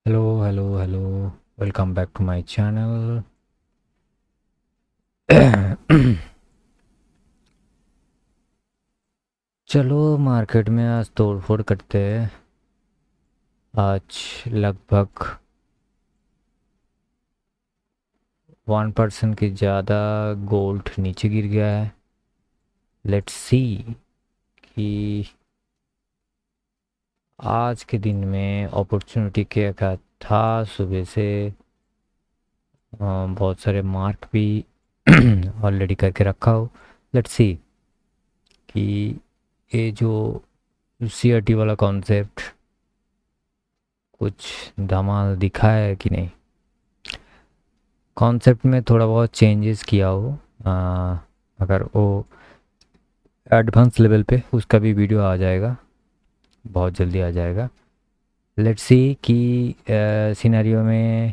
Hello hello hello. Welcome back to my channel. चलो market में आज तोड़ फोड़ करते हैं। आज लगभग 1% की ज़्यादा गोल्ड नीचे गिर गया है। लेट्स सी कि आज के दिन में अपॉर्चुनिटी क्या क्या था। सुबह से बहुत सारे मार्क भी ऑलरेडी करके रखा हो। लेट्स सी कि ये जो सीआरटी वाला कॉन्सेप्ट कुछ धमाल दिखा है कि नहीं। कॉन्सेप्ट में थोड़ा बहुत चेंजेस किया हो। अगर वो एडवांस लेवल पे उसका भी वीडियो आ जाएगा, बहुत जल्दी आ जाएगा। लेट्स सी कि सिनेरियो में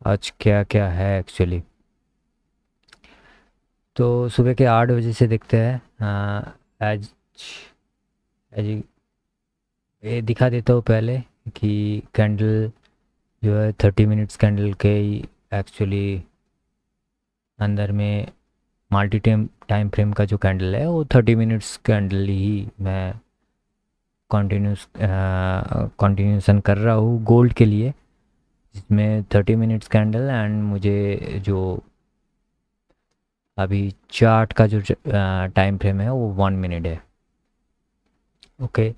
आज क्या क्या है एक्चुअली। तो सुबह के 8 बजे से देखते हैं। आज आज ये दिखा देता हूँ पहले कि कैंडल जो है 30 मिनट्स कैंडल के एक्चुअली अंदर में मल्टी टाइम टाइम फ्रेम का जो कैंडल है वो 30 मिनट्स कैंडल ही मैं कंटिन्यूसन कर रहा हूँ गोल्ड के लिए, जिसमें 30 मिनट्स कैंडल एंड मुझे जो अभी चार्ट का जो टाइम फ्रेम है वो 1 मिनट है। ओके,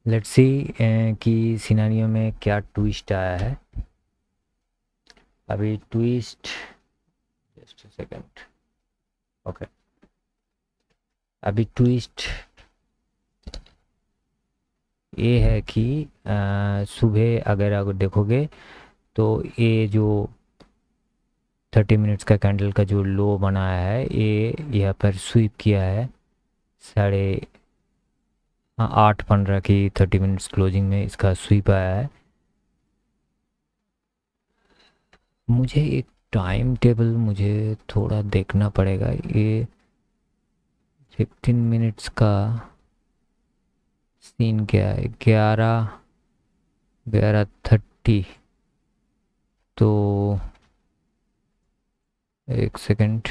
लेट्स सी कि सिनेरियो में क्या ट्विस्ट आया है। अभी twist, just a second. Okay, अभी ट्विस्ट ये है कि सुबह अगर अगर देखोगे तो ये जो 30 मिनट्स का कैंडल का जो लो बनाया है ये यहाँ पर स्वीप किया है। साढ़े 8:15 की 30 मिनट्स क्लोजिंग में इसका स्वीप आया है। मुझे एक टाइम टेबल मुझे थोड़ा देखना पड़ेगा। ये 15 मिनट्स का सीन क्या है, 11:30। तो एक सेकंड,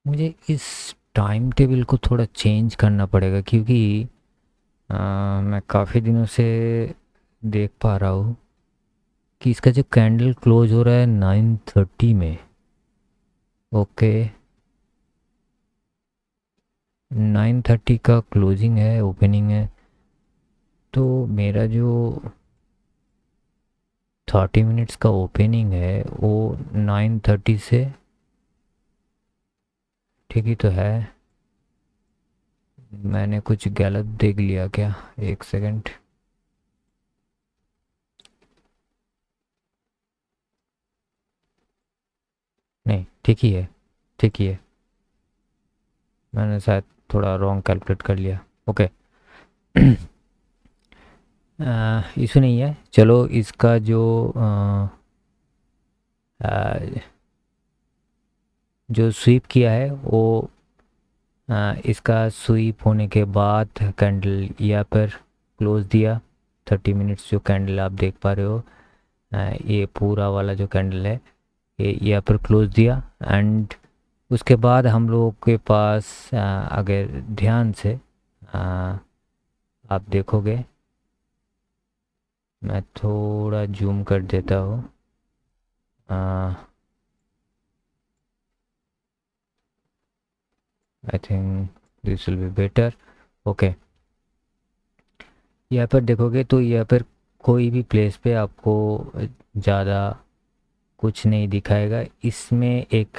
मुझे इस टाइम टेबल को थोड़ा चेंज करना पड़ेगा क्योंकि मैं काफ़ी दिनों से देख पा रहा हूँ कि इसका जो कैंडल क्लोज हो रहा है 9:30 में। ओके, 9:30 का क्लोजिंग है, ओपनिंग है। तो मेरा जो 30 मिनट्स का ओपनिंग है वो 9:30 से ठीक ही तो है। मैंने कुछ गलत देख लिया क्या? एक सेकंड। नहीं, ठीक ही है, ठीक ही है। मैंने शायद थोड़ा रॉन्ग कैलकुलेट कर लिया। ओके, इशू नहीं है। चलो इसका अ, जो स्वीप किया है वो इसका स्वीप होने के बाद कैंडल यहाँ पर क्लोज दिया। 30 मिनट्स जो कैंडल आप देख पा रहे हो, ये पूरा वाला जो कैंडल है ये यहाँ पर क्लोज दिया। एंड उसके बाद हम लोगों के पास अगर ध्यान से अ, आप देखोगे, मैं थोड़ा जूम कर देता हूँ। I think this will be better. Okay, यहाँ पर देखोगे तो यहाँ पर कोई भी प्लेस पे आपको ज़्यादा कुछ नहीं दिखाएगा। इसमें एक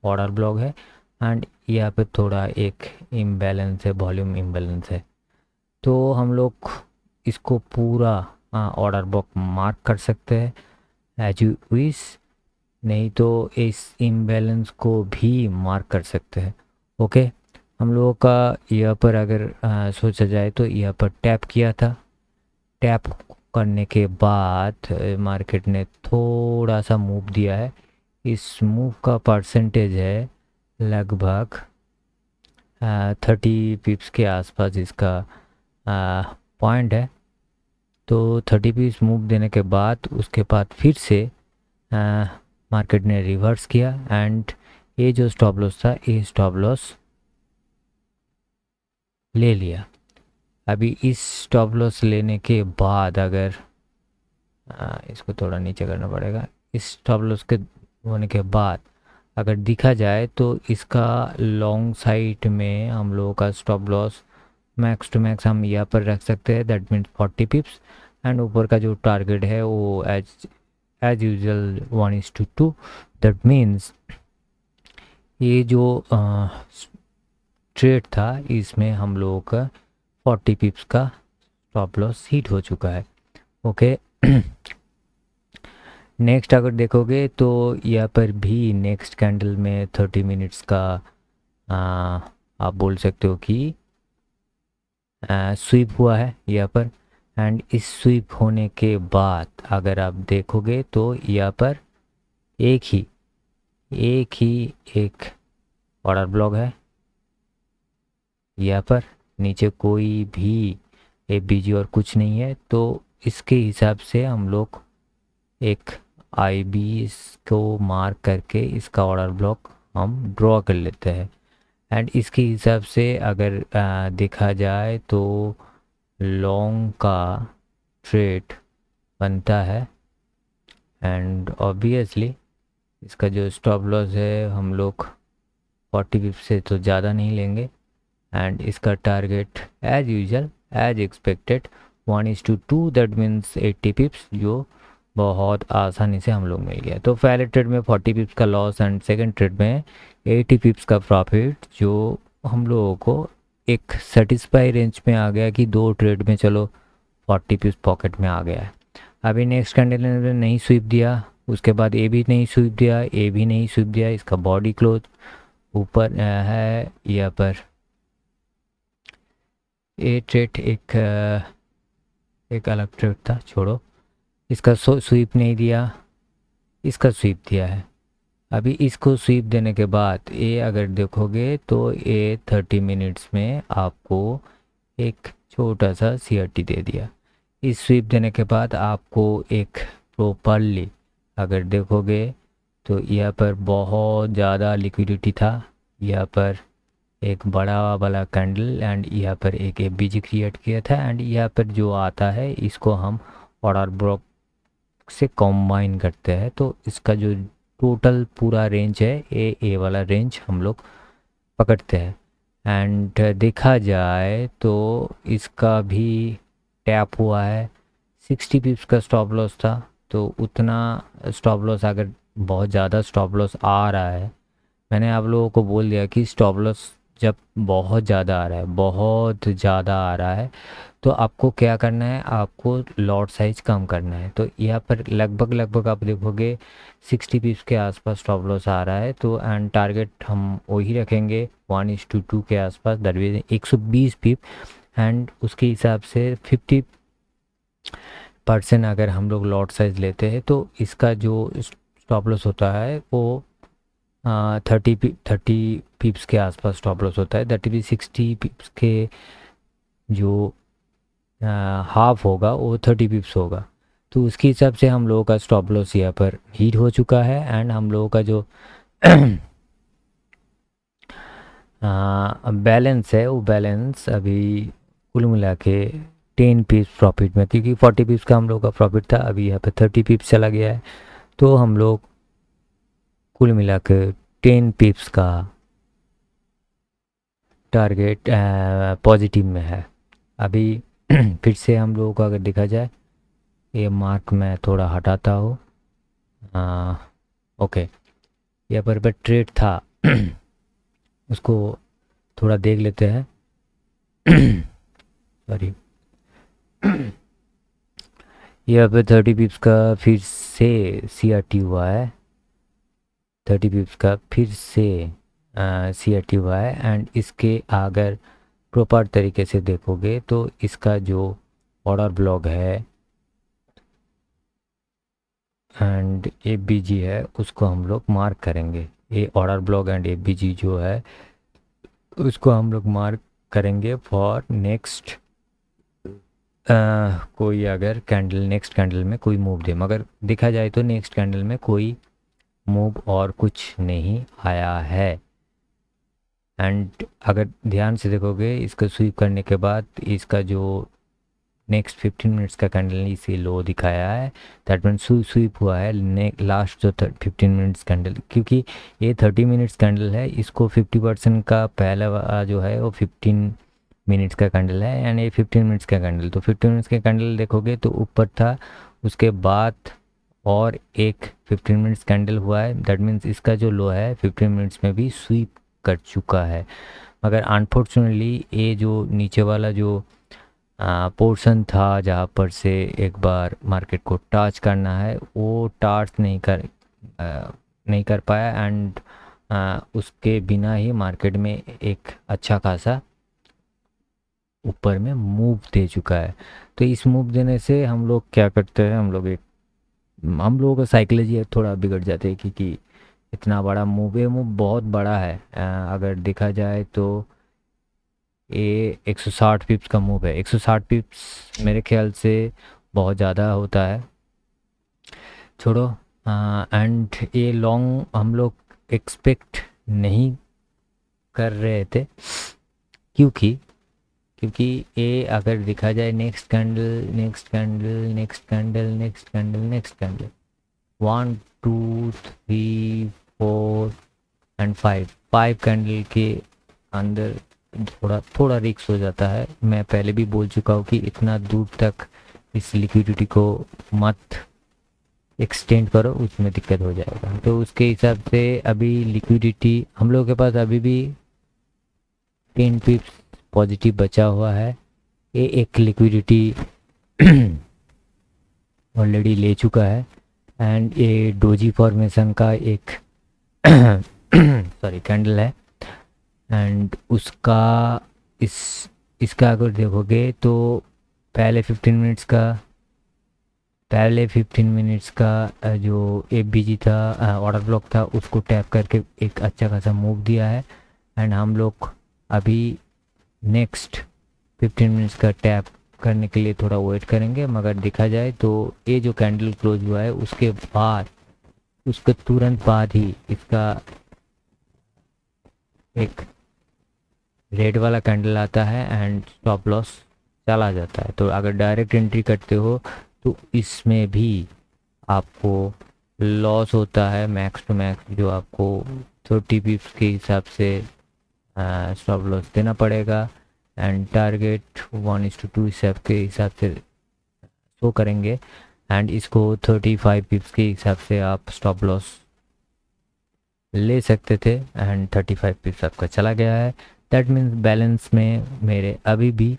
ऑर्डर ब्लॉक है एंड यहाँ पे थोड़ा एक इम्बैलेंस है, वॉल्यूम इम्बैलेंस है। तो हम लोग इसको पूरा ऑर्डर ब्लॉक मार्क कर सकते हैं एज यू विश, नहीं तो इस इम्बैलेंस को भी मार्क कर सकते हैं। ओके, हम लोगों का यहाँ पर अगर सोचा जाए तो यहाँ पर टैप किया था। टैप करने के बाद मार्केट ने थोड़ा सा मूव दिया है। इस मूव का परसेंटेज है लगभग 30 पिप्स के आसपास इसका पॉइंट है। तो 30 पिप्स मूव देने के बाद उसके बाद फिर से मार्केट ने रिवर्स किया एंड ये जो स्टॉप लॉस था ये स्टॉप लॉस ले लिया। अभी इस स्टॉप लॉस लेने के बाद अगर इसको थोड़ा नीचे करना पड़ेगा, इस स्टॉप लॉस के होने के बाद अगर दिखा जाए तो इसका लॉन्ग साइड में हम लोगों का stop loss max to max हम यहाँ पर रख सकते हैं, दैट मीन्स 40 पिप्स। एंड ऊपर का जो टारगेट है वो एज यूजल 1:2। दैट मीन्स ये जो ट्रेड था इसमें हम लोगों का 40 पिप्स का स्टॉप लॉस हिट हो चुका है। ओके नेक्स्ट अगर देखोगे तो यहाँ पर भी नेक्स्ट कैंडल में 30 मिनट्स का आप बोल सकते हो कि स्वीप हुआ है यहाँ पर। एंड इस स्वीप होने के बाद अगर आप देखोगे तो यहाँ पर एक ही एक ऑर्डर ब्लॉक है। यहाँ पर नीचे कोई भी एबीजी और कुछ नहीं है, तो इसके हिसाब से हम लोग एक आईबी को मार्क करके इसका ऑर्डर ब्लॉक हम ड्रॉ कर लेते हैं। एंड इसके हिसाब से अगर देखा जाए तो लॉन्ग का ट्रेड बनता है। एंड ऑब्वियसली इसका जो स्टॉप लॉस है हम लोग 40 पिप्स से तो ज़्यादा नहीं लेंगे। एंड इसका target as usual as expected 1:2, that means 80 pips, जो बहुत आसानी से हम लोग मिल गया। तो पहले ट्रेड में 40 पिप्स का लॉस एंड सेकंड ट्रेड में 80 पिप्स का प्रॉफिट, जो हम लोगों को एक सेटिस्फाई रेंज में आ गया कि दो ट्रेड में चलो 40 पिप्स पॉकेट में आ गया है। अभी नेक्स्ट कैंडल ने नहीं स्वीप दिया, उसके बाद ए भी नहीं स्वीप दिया, ए भी नहीं स्वीप दिया, इसका बॉडी क्लोज ऊपर है यहाँ पर। ए ट्रेड एक अलग ट्रेड था, छोड़ो, इसका स्वीप नहीं दिया, इसका स्वीप दिया है। अभी इसको स्वीप देने के बाद ये अगर देखोगे तो ये 30 मिनट्स में आपको एक छोटा सा सीआरटी दे दिया। इस स्वीप देने के बाद आपको एक प्रॉपरली अगर देखोगे तो यहाँ पर बहुत ज़्यादा लिक्विडिटी था, यहाँ पर एक बड़ा वाला कैंडल एंड यहाँ पर एक एबीजी क्रिएट किया था। एंड यहाँ पर जो आता है इसको हम ऑर्डर ब्लॉक से कॉम्बाइन करते हैं, तो इसका जो टोटल पूरा रेंज है ए वाला रेंज हम लोग पकड़ते हैं। एंड देखा जाए तो इसका भी टैप हुआ है। 60 पिप्स का स्टॉप लॉस था, तो उतना स्टॉप लॉस अगर बहुत ज़्यादा स्टॉप लॉस आ रहा है, मैंने आप लोगों को बोल दिया कि स्टॉप लॉस जब बहुत ज़्यादा आ रहा है, बहुत ज़्यादा आ रहा है, तो आपको क्या करना है, आपको लॉट साइज कम करना है। तो यहाँ पर लगभग आप देखोगे 60 पिप्स के आसपास स्टॉप लॉस आ रहा है। तो एंड टारगेट हम वही रखेंगे 1:2 के आसपास, दैट मीन्स 120 पिप। एंड उसके हिसाब से 50% अगर हम लोग लॉट साइज लेते हैं तो इसका जो स्टॉप लॉस होता है वो 30 पिप्स के आसपास स्टॉप लॉस होता है। दैट भी 60 पिप्स के जो हाफ होगा वो 30 पिप्स होगा। तो उसके हिसाब से हम लोगों का स्टॉप लॉस यहाँ पर हीट हो चुका है। एंड हम लोगों का जो बैलेंस है वो बैलेंस अभी कुल मिला के 10 पिप्स प्रॉफिट में, क्योंकि 40 पिप्स का हम लोग का प्रॉफिट था, अभी यहाँ पे 30 पिप्स चला गया है। तो हम लोग कुल मिला के 10 पिप्स का टारगेट पॉजिटिव में है अभी। फिर से हम लोगों को अगर देखा जाए, ये मार्क मैं थोड़ा हटाता हूँ। ओके, यहाँ पर ट्रेड था उसको थोड़ा देख लेते हैं। सॉरी, यहाँ पे 30 पिप्स का फिर से सीआरटी हुआ है, 30 पिप्स का फिर से सीआरटी हुआ है। एंड इसके अगर प्रॉपर तरीके से देखोगे तो इसका जो ऑर्डर ब्लॉक है एंड एबीजी है उसको हम लोग मार्क करेंगे। ये ऑर्डर ब्लॉक एंड एबीजी जो है उसको हम लोग मार्क करेंगे फॉर नेक्स्ट। कोई अगर कैंडल नेक्स्ट कैंडल में कोई मूव दे, मगर देखा जाए तो नेक्स्ट कैंडल में कोई मूव और कुछ नहीं आया है। एंड अगर ध्यान से देखोगे इसको स्वीप करने के बाद इसका जो नेक्स्ट 15 मिनट्स का कैंडल ने इसे लो दिखाया है, दैट मीन स्वीप हुआ है लास्ट जो 15 मिनट्स कैंडल, क्योंकि ये 30 मिनट्स कैंडल है, इसको 50% का पहला वाला जो है वो 15 मिनट्स का कैंडल है एंड ये 15 मिनट्स का कैंडल। तो 15 मिनट्स का कैंडल देखोगे तो ऊपर था, उसके बाद और एक 15 मिनट्स कैंडल हुआ है, दैट मीन्स इसका जो लो है 15 मिनट्स में भी स्वीप कर चुका है। मगर अनफॉर्चुनेटली ये जो नीचे वाला जो पोर्शन था जहाँ पर से एक बार मार्केट को टच करना है वो टच नहीं कर पाया एंड उसके बिना ही मार्केट में एक अच्छा खासा ऊपर में मूव दे चुका है। तो इस मूव देने से हम लोग क्या करते हैं, हम लोगों का साइकोलॉजी थोड़ा बिगड़ जाते हैं, क्योंकि इतना बड़ा मूव है, मूव बहुत बड़ा है। अगर देखा जाए तो ये 160 पिप्स का मूव है। 160 पिप्स मेरे ख्याल से बहुत ज़्यादा होता है, छोड़ो। एंड ये लॉन्ग हम लोग एक्सपेक्ट नहीं कर रहे थे, क्योंकि क्योंकि ये अगर देखा जाए next candle next candle next candle next candle next candle 1 2 3 4 and 5 candle के अंदर थोड़ा थोड़ा रिस्क हो जाता है। मैं पहले भी बोल चुका हूँ कि इतना दूर तक इस लिक्विडिटी को मत एक्सटेंड करो, उसमें दिक्कत हो जाएगा। तो उसके हिसाब से अभी लिक्विडिटी हम लोगों के पास अभी भी 10 पिप्स पॉजिटिव बचा हुआ है। ये एक लिक्विडिटी ऑलरेडी ले चुका है एंड ये डोजी फॉर्मेशन का एक सॉरी कैंडल है एंड उसका इस इसका अगर देखोगे तो पहले 15 मिनट्स का जो एफबीजी था, ऑर्डर ब्लॉक था, उसको टैप करके एक अच्छा खासा मूव दिया है एंड हम लोग अभी नेक्स्ट 15 मिनट्स का टैप करने के लिए थोड़ा वेट करेंगे। मगर देखा जाए तो ये जो कैंडल क्लोज हुआ है उसके तुरंत बाद ही इसका एक रेड वाला कैंडल आता है एंड स्टॉप लॉस चला जाता है। तो अगर डायरेक्ट एंट्री करते हो तो इसमें भी आपको लॉस होता है मैक्स टू मैक्स, जो आपको 30 पिप्स के हिसाब से स्टॉप लॉस देना पड़ेगा एंड टारगेट 1:2 के हिसाब से शो करेंगे एंड इसको 35 पिप्स के हिसाब से आप स्टॉप लॉस ले सकते थे एंड 35 पिप्स आपका चला गया है। दैट मीन्स बैलेंस में मेरे अभी भी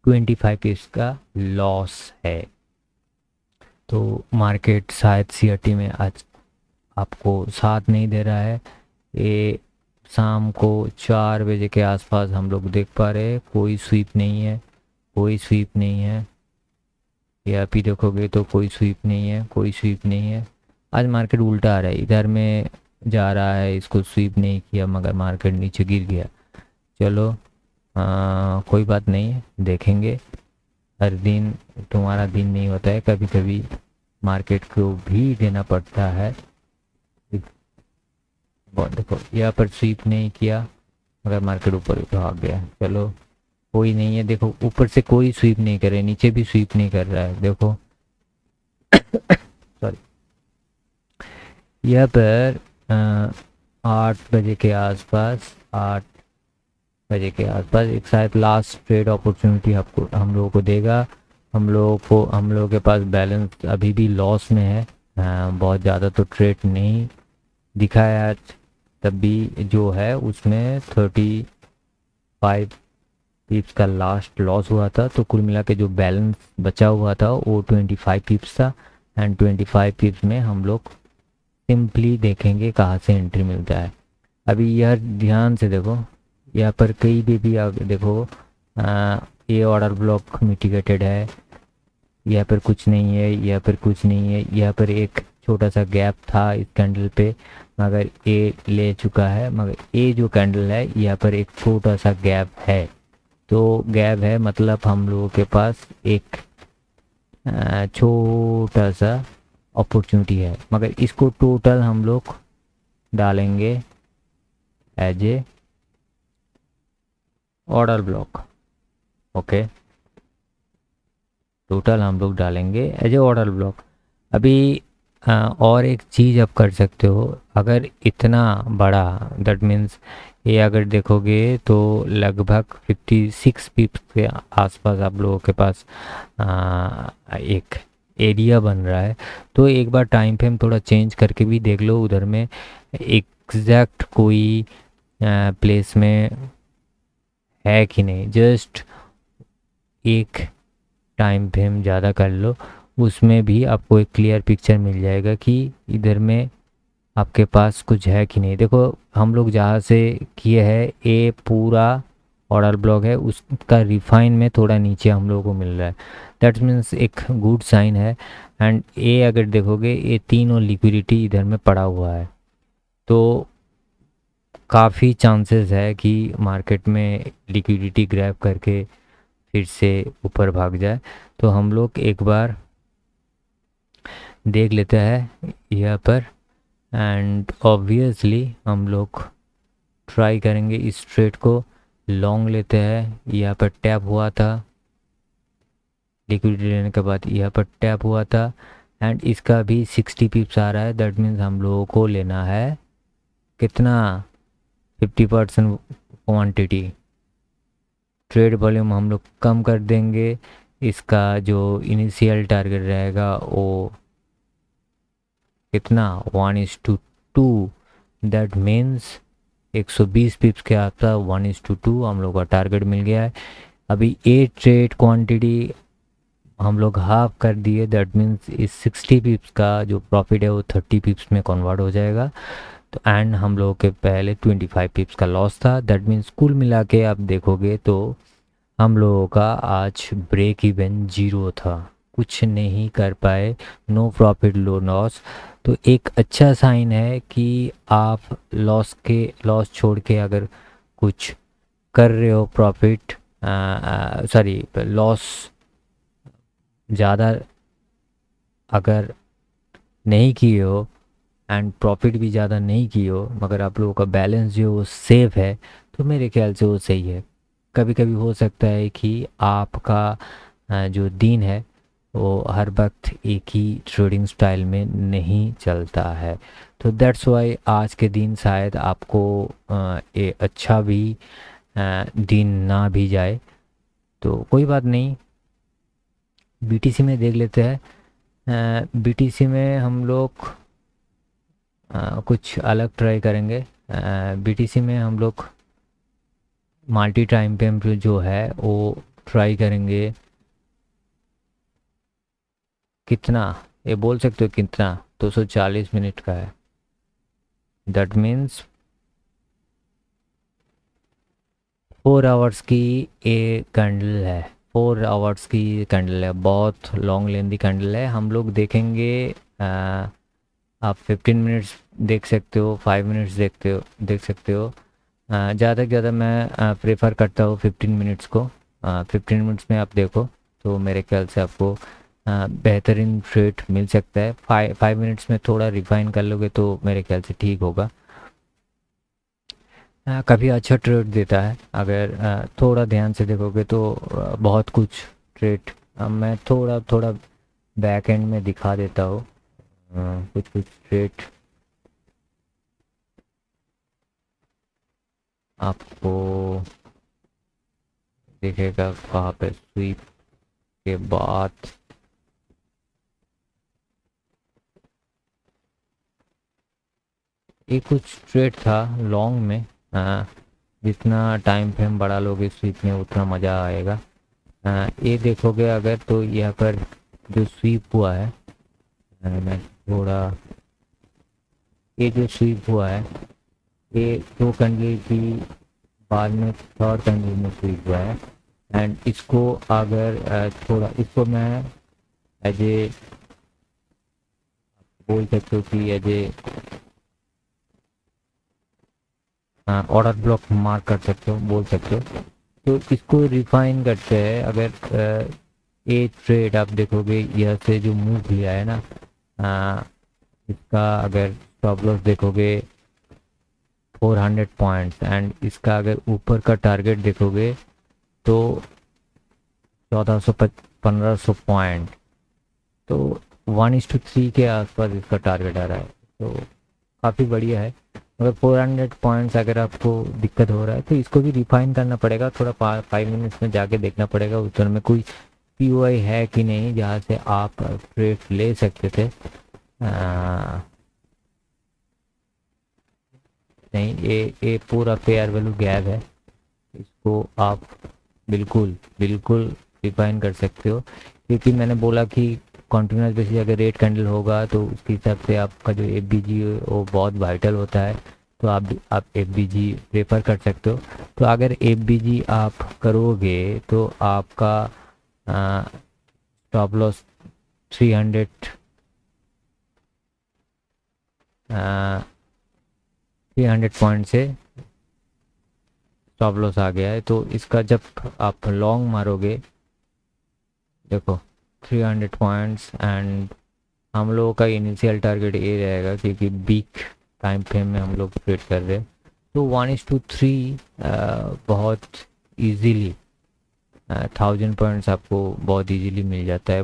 25 पिप्स का लॉस है। तो मार्केट शायद सीआरटी में आज आपको साथ नहीं दे रहा है। ये शाम को 4 बजे के आसपास हम लोग देख पा रहे हैं कोई स्वीप नहीं है, कोई स्वीप नहीं है। या भी देखोगे तो कोई स्वीप नहीं है, कोई स्वीप नहीं है। आज मार्केट उल्टा आ रहा है, इधर में जा रहा है, इसको स्वीप नहीं किया मगर मार्केट नीचे गिर गया। चलो कोई बात नहीं है, देखेंगे। हर दिन तुम्हारा दिन नहीं होता है, कभी कभी मार्केट को भी देना पड़ता है। देखो यहाँ पर स्वीप नहीं किया मगर मार्केट ऊपर भाग गया। चलो कोई नहीं है, देखो ऊपर से कोई स्वीप नहीं कर रहा है, नीचे भी स्वीप नहीं कर रहा है। देखो सॉरी, यहाँ पर 8 बजे के आसपास एक शायद लास्ट ट्रेड अपॉर्चुनिटी आपको हम लोगों को देगा। हम लोगों के पास बैलेंस अभी भी लॉस में है, बहुत ज़्यादा तो ट्रेड नहीं दिखा है आज। तब भी जो है उसमें 35 पिप्स का लास्ट लॉस हुआ था, तो कुल मिला के जो बैलेंस बचा हुआ था वो 25 पिप्स था एंड 25 पिप्स में हम लोग सिंपली देखेंगे कहाँ से एंट्री मिलता है। अभी यह ध्यान से देखो, यहाँ पर कहीं भी आप देखो ये ऑर्डर ब्लॉक मिटिगेटेड है, यहाँ पर कुछ नहीं है, यहाँ पर कुछ नहीं है, यहाँ पर एक छोटा सा गैप था इस कैंडल पे, मगर ये ले चुका है। मगर ये जो कैंडल है यहाँ पर एक छोटा सा गैप है। तो गैप है मतलब हम लोगों के पास एक छोटा सा अपॉर्चुनिटी है, मगर इसको टोटल हम लोग डालेंगे as a order block. Okay, total हम लोग डालेंगे एज ए ऑर्डर ब्लॉक। अभी और एक चीज़ आप कर सकते हो, अगर इतना बड़ा, दैट मीन्स ये अगर देखोगे तो लगभग 56 पिप्स के आसपास आप लोगों के पास एक एरिया बन रहा है। तो एक बार टाइम फ्रेम थोड़ा चेंज करके भी देख लो उधर में एग्जैक्ट कोई प्लेस में है कि नहीं। जस्ट एक टाइम फ्रेम ज़्यादा कर लो, उसमें भी आपको एक क्लियर पिक्चर मिल जाएगा कि इधर में आपके पास कुछ है कि नहीं। देखो हम लोग जहाँ से किए हैं ये पूरा ऑर्डर ब्लॉक है, उसका रिफाइन में थोड़ा नीचे हम लोगों को मिल रहा है। दैट मीन्स एक गुड साइन है। एंड ये अगर देखोगे ये तीनों लिक्विडिटी इधर में पड़ा हुआ है, तो काफ़ी चांसेस है कि मार्केट में लिक्विडिटी ग्रैब करके फिर से ऊपर भाग जाए। तो हम लोग एक बार देख लेते हैं यहाँ पर, एंड ऑब्वियसली हम लोग ट्राई करेंगे इस ट्रेड को लॉन्ग लेते हैं। यहाँ पर टैप हुआ था, लिक्विडिटी लेने के बाद यहाँ पर टैप हुआ था एंड इसका भी 60 पिप्स आ रहा है। दैट मीन्स हम लोगों को लेना है कितना, 50% क्वांटिटी। ट्रेड वॉल्यूम हम लोग कम कर देंगे, इसका जो इनिशियल टारगेट रहेगा वो कितना 1:2। दैट मीन्स 120 पिप्स के आसपास 1:2 हम लोग का टारगेट मिल गया है। अभी ये ट्रेड क्वांटिटी हम लोग हाफ कर दिए, दैट मीन्स इस 60 पिप्स का जो प्रॉफिट है वो 30 पिप्स में कन्वर्ट हो जाएगा। तो एंड हम लोगों के पहले 25 पिप्स का लॉस था। दैट मीन्स कुल मिला के आप देखोगे तो हम लोगों का आज ब्रेक इवन जीरो था, कुछ नहीं कर पाए, नो प्रॉफिट नो लॉस। तो एक अच्छा साइन है कि आप लॉस छोड़ के अगर कुछ कर रहे हो, प्रॉफिट सॉरी लॉस ज़्यादा अगर नहीं किए हो एंड प्रॉफिट भी ज़्यादा नहीं किए हो, मगर आप लोगों का बैलेंस जो वो सेफ है, तो मेरे ख्याल से वो सही है। कभी कभी हो सकता है कि आपका जो दिन है वो हर वक्त एक ही ट्रेडिंग स्टाइल में नहीं चलता है। तो दैट्स वाई आज के दिन शायद आपको ये अच्छा भी दिन ना भी जाए, तो कोई बात नहीं। बीटीसी में देख लेते हैं। बीटीसी में हम लोग कुछ अलग ट्राई करेंगे। बीटीसी में हम लोग मल्टी टाइम फ्रेम जो है वो ट्राई करेंगे। कितना ये बोल सकते हो कितना, 240 मिनट का है। दैट मीन्स 4 आवर्स की ये कैंडल है, 4 आवर्स की कैंडल है, बहुत लॉन्ग लेंदी कैंडल है। हम लोग देखेंगे आप 15 मिनट्स देख सकते हो, 5 मिनट्स देख सकते हो। ज़्यादा से ज़्यादा मैं प्रेफर करता हूँ 15 मिनट्स को। 15 मिनट्स में आप देखो तो मेरे ख्याल से आपको बेहतरीन ट्रेड मिल सकता है। 5 मिनट्स में थोड़ा रिफाइन कर लोगे तो मेरे ख्याल से ठीक होगा। काफ़ी अच्छा ट्रेड देता है अगर थोड़ा ध्यान से देखोगे तो बहुत कुछ ट्रेड मैं थोड़ा थोड़ा बैक एंड में दिखा देता हूँ। कुछ कुछ ट्रेड आपको दिखेगा कहाँ पे, स्वीप के बाद ये कुछ ट्रेड था लॉन्ग में। जितना टाइम फ्रेम बड़ा लोगे स्वीप में उतना मज़ा आएगा। ये देखोगे अगर तो यहाँ पर जो स्वीप हुआ है, मैं थोड़ा ये जो स्वीप हुआ है ये 2 कैंडल की बाद में 3rd कैंडल में स्वीप हुआ है। एंड इसको अगर थोड़ा इसको मैं एज ए बोल सकते हो कि as a order block mark कर सकते हो, बोल सकते हो। तो इसको रिफाइन करते हैं। अगर ए ट्रेड आप देखोगे, यह से जो मूव लिया है ना, आ, इसका अगर स्टॉप लॉस देखोगे 400 पॉइंट्स, एंड इसका अगर ऊपर का टारगेट देखोगे तो 1400 1500 पॉइंट। तो 1:3 के आसपास इसका टारगेट आ रहा है, तो काफ़ी बढ़िया है। अगर 400 पॉइंट्स अगर आपको दिक्कत हो रहा है तो इसको भी रिफाइन करना पड़ेगा थोड़ा। 5 मिनट्स में जाके देखना पड़ेगा उस में कोई पीओआई है कि नहीं जहाँ से आप ट्रेड ले सकते थे। नहीं, ये पूरा फेयर वैल्यू गैप है, इसको आप बिल्कुल बिल्कुल डिफाइन कर सकते हो। क्योंकि मैंने बोला कि कॉन्टिन्यूस बेसिस अगर रेट कैंडल होगा तो उसके हिसाब से आपका जो एफ बी जी वो बहुत वाइटल होता है। तो आप एफ बी जी प्रेफर कर सकते हो। तो अगर एफ बी जी आप करोगे तो आपका स्टॉप लॉस 300 300 पॉइंट से स्टॉप लॉस आ गया है। तो इसका जब आप लॉन्ग मारोगे, देखो 300 पॉइंट्स, एंड हम लोगों का इनिशियल टारगेट ये रहेगा क्योंकि बिग टाइम फ्रेम में हम लोग ट्रेड कर रहे हैं। तो 1:3 बहुत इजीली 1000 पॉइंट्स आपको बहुत इजीली मिल जाता है,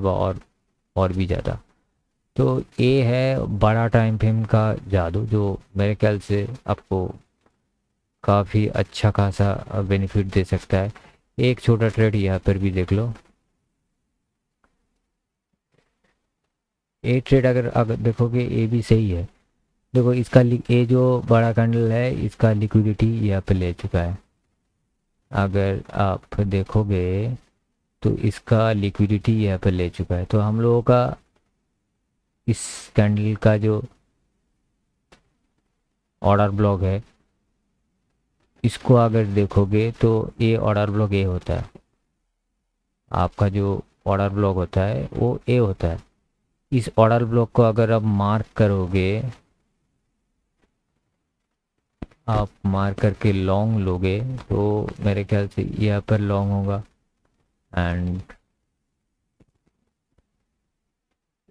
और भी ज़्यादा। तो ये है बड़ा टाइम फ्रेम का जादू, जो मेरे ख्याल से आपको काफ़ी अच्छा खासा बेनिफिट दे सकता है। एक छोटा ट्रेड यहाँ पर भी देख लो। ए ट्रेड अगर देखोगे ये भी सही है। देखो इसका ये जो बड़ा कैंडल है इसका लिक्विडिटी यहाँ पे ले चुका है। अगर आप देखोगे तो इसका लिक्विडिटी यहाँ पे ले चुका है। तो हम लोगों का इस कैंडल का जो ऑर्डर ब्लॉक है इसको अगर देखोगे तो ये ऑर्डर ब्लॉक ए होता है। आपका जो ऑर्डर ब्लॉक होता है वो ए होता है। इस ऑर्डर ब्लॉक को अगर आप मार्क करोगे, आप मार्क करके लॉन्ग लोगे तो मेरे ख्याल से यहाँ पर लॉन्ग होगा। एंड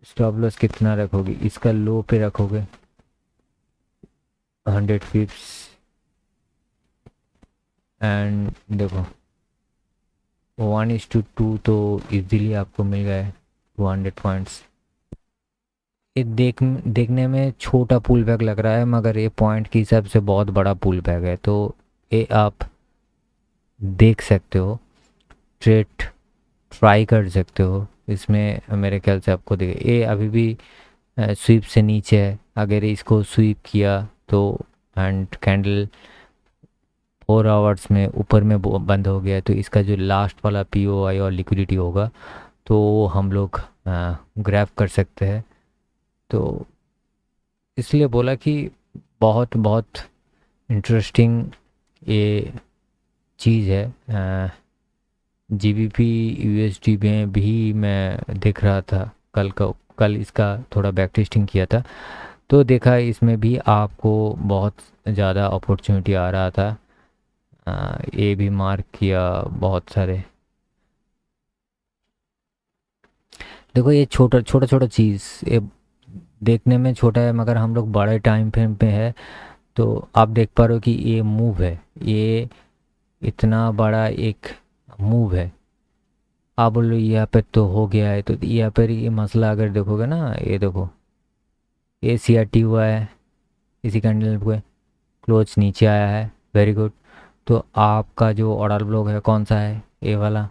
स्टॉप लॉस कितना रखोगे, इसका लो पे रखोगे 100 पिप्स। एंड देखो 1:2 तो इजीली आपको मिल गए 200 पॉइंट्स। ये देखने में छोटा पुल बैक लग रहा है, मगर ये पॉइंट के हिसाब से बहुत बड़ा पुल बैक है। तो ये आप देख सकते हो, ट्रेड ट्राई कर सकते हो इसमें। मेरे ख्याल से आपको देखे ये अभी भी स्वीप से नीचे है। अगर इसको स्वीप किया तो एंड कैंडल 4 आवर्स में ऊपर में बंद हो गया, तो इसका जो लास्ट वाला पीओआई और लिक्विडिटी होगा तो वो हम लोग ग्रैब कर सकते हैं। तो इसलिए बोला कि बहुत बहुत इंटरेस्टिंग ये चीज़ है। जीबीपी यूएसडी में भी मैं देख रहा था कल इसका थोड़ा बैक टेस्टिंग किया था, तो देखा इसमें भी आपको बहुत ज़्यादा अपॉर्चुनिटी आ रहा था। ये भी मार्क किया बहुत सारे। देखो ये छोटा छोटा छोटा चीज़, ये देखने में छोटा है मगर हम लोग बड़े टाइम फ्रेम पे है। तो आप देख पा रहे हो कि ये मूव है, ये इतना बड़ा एक मूव है। आप बोलो यहाँ पे तो हो गया है, तो यहाँ पर ये मसला अगर देखोगे ना, ये देखो ये सीआरटी हुआ है, इसी कैंडल पे क्लोज नीचे आया है। Very good. तो आपका जो ऑर्डर ब्लॉक है कौन सा है, ये वाला।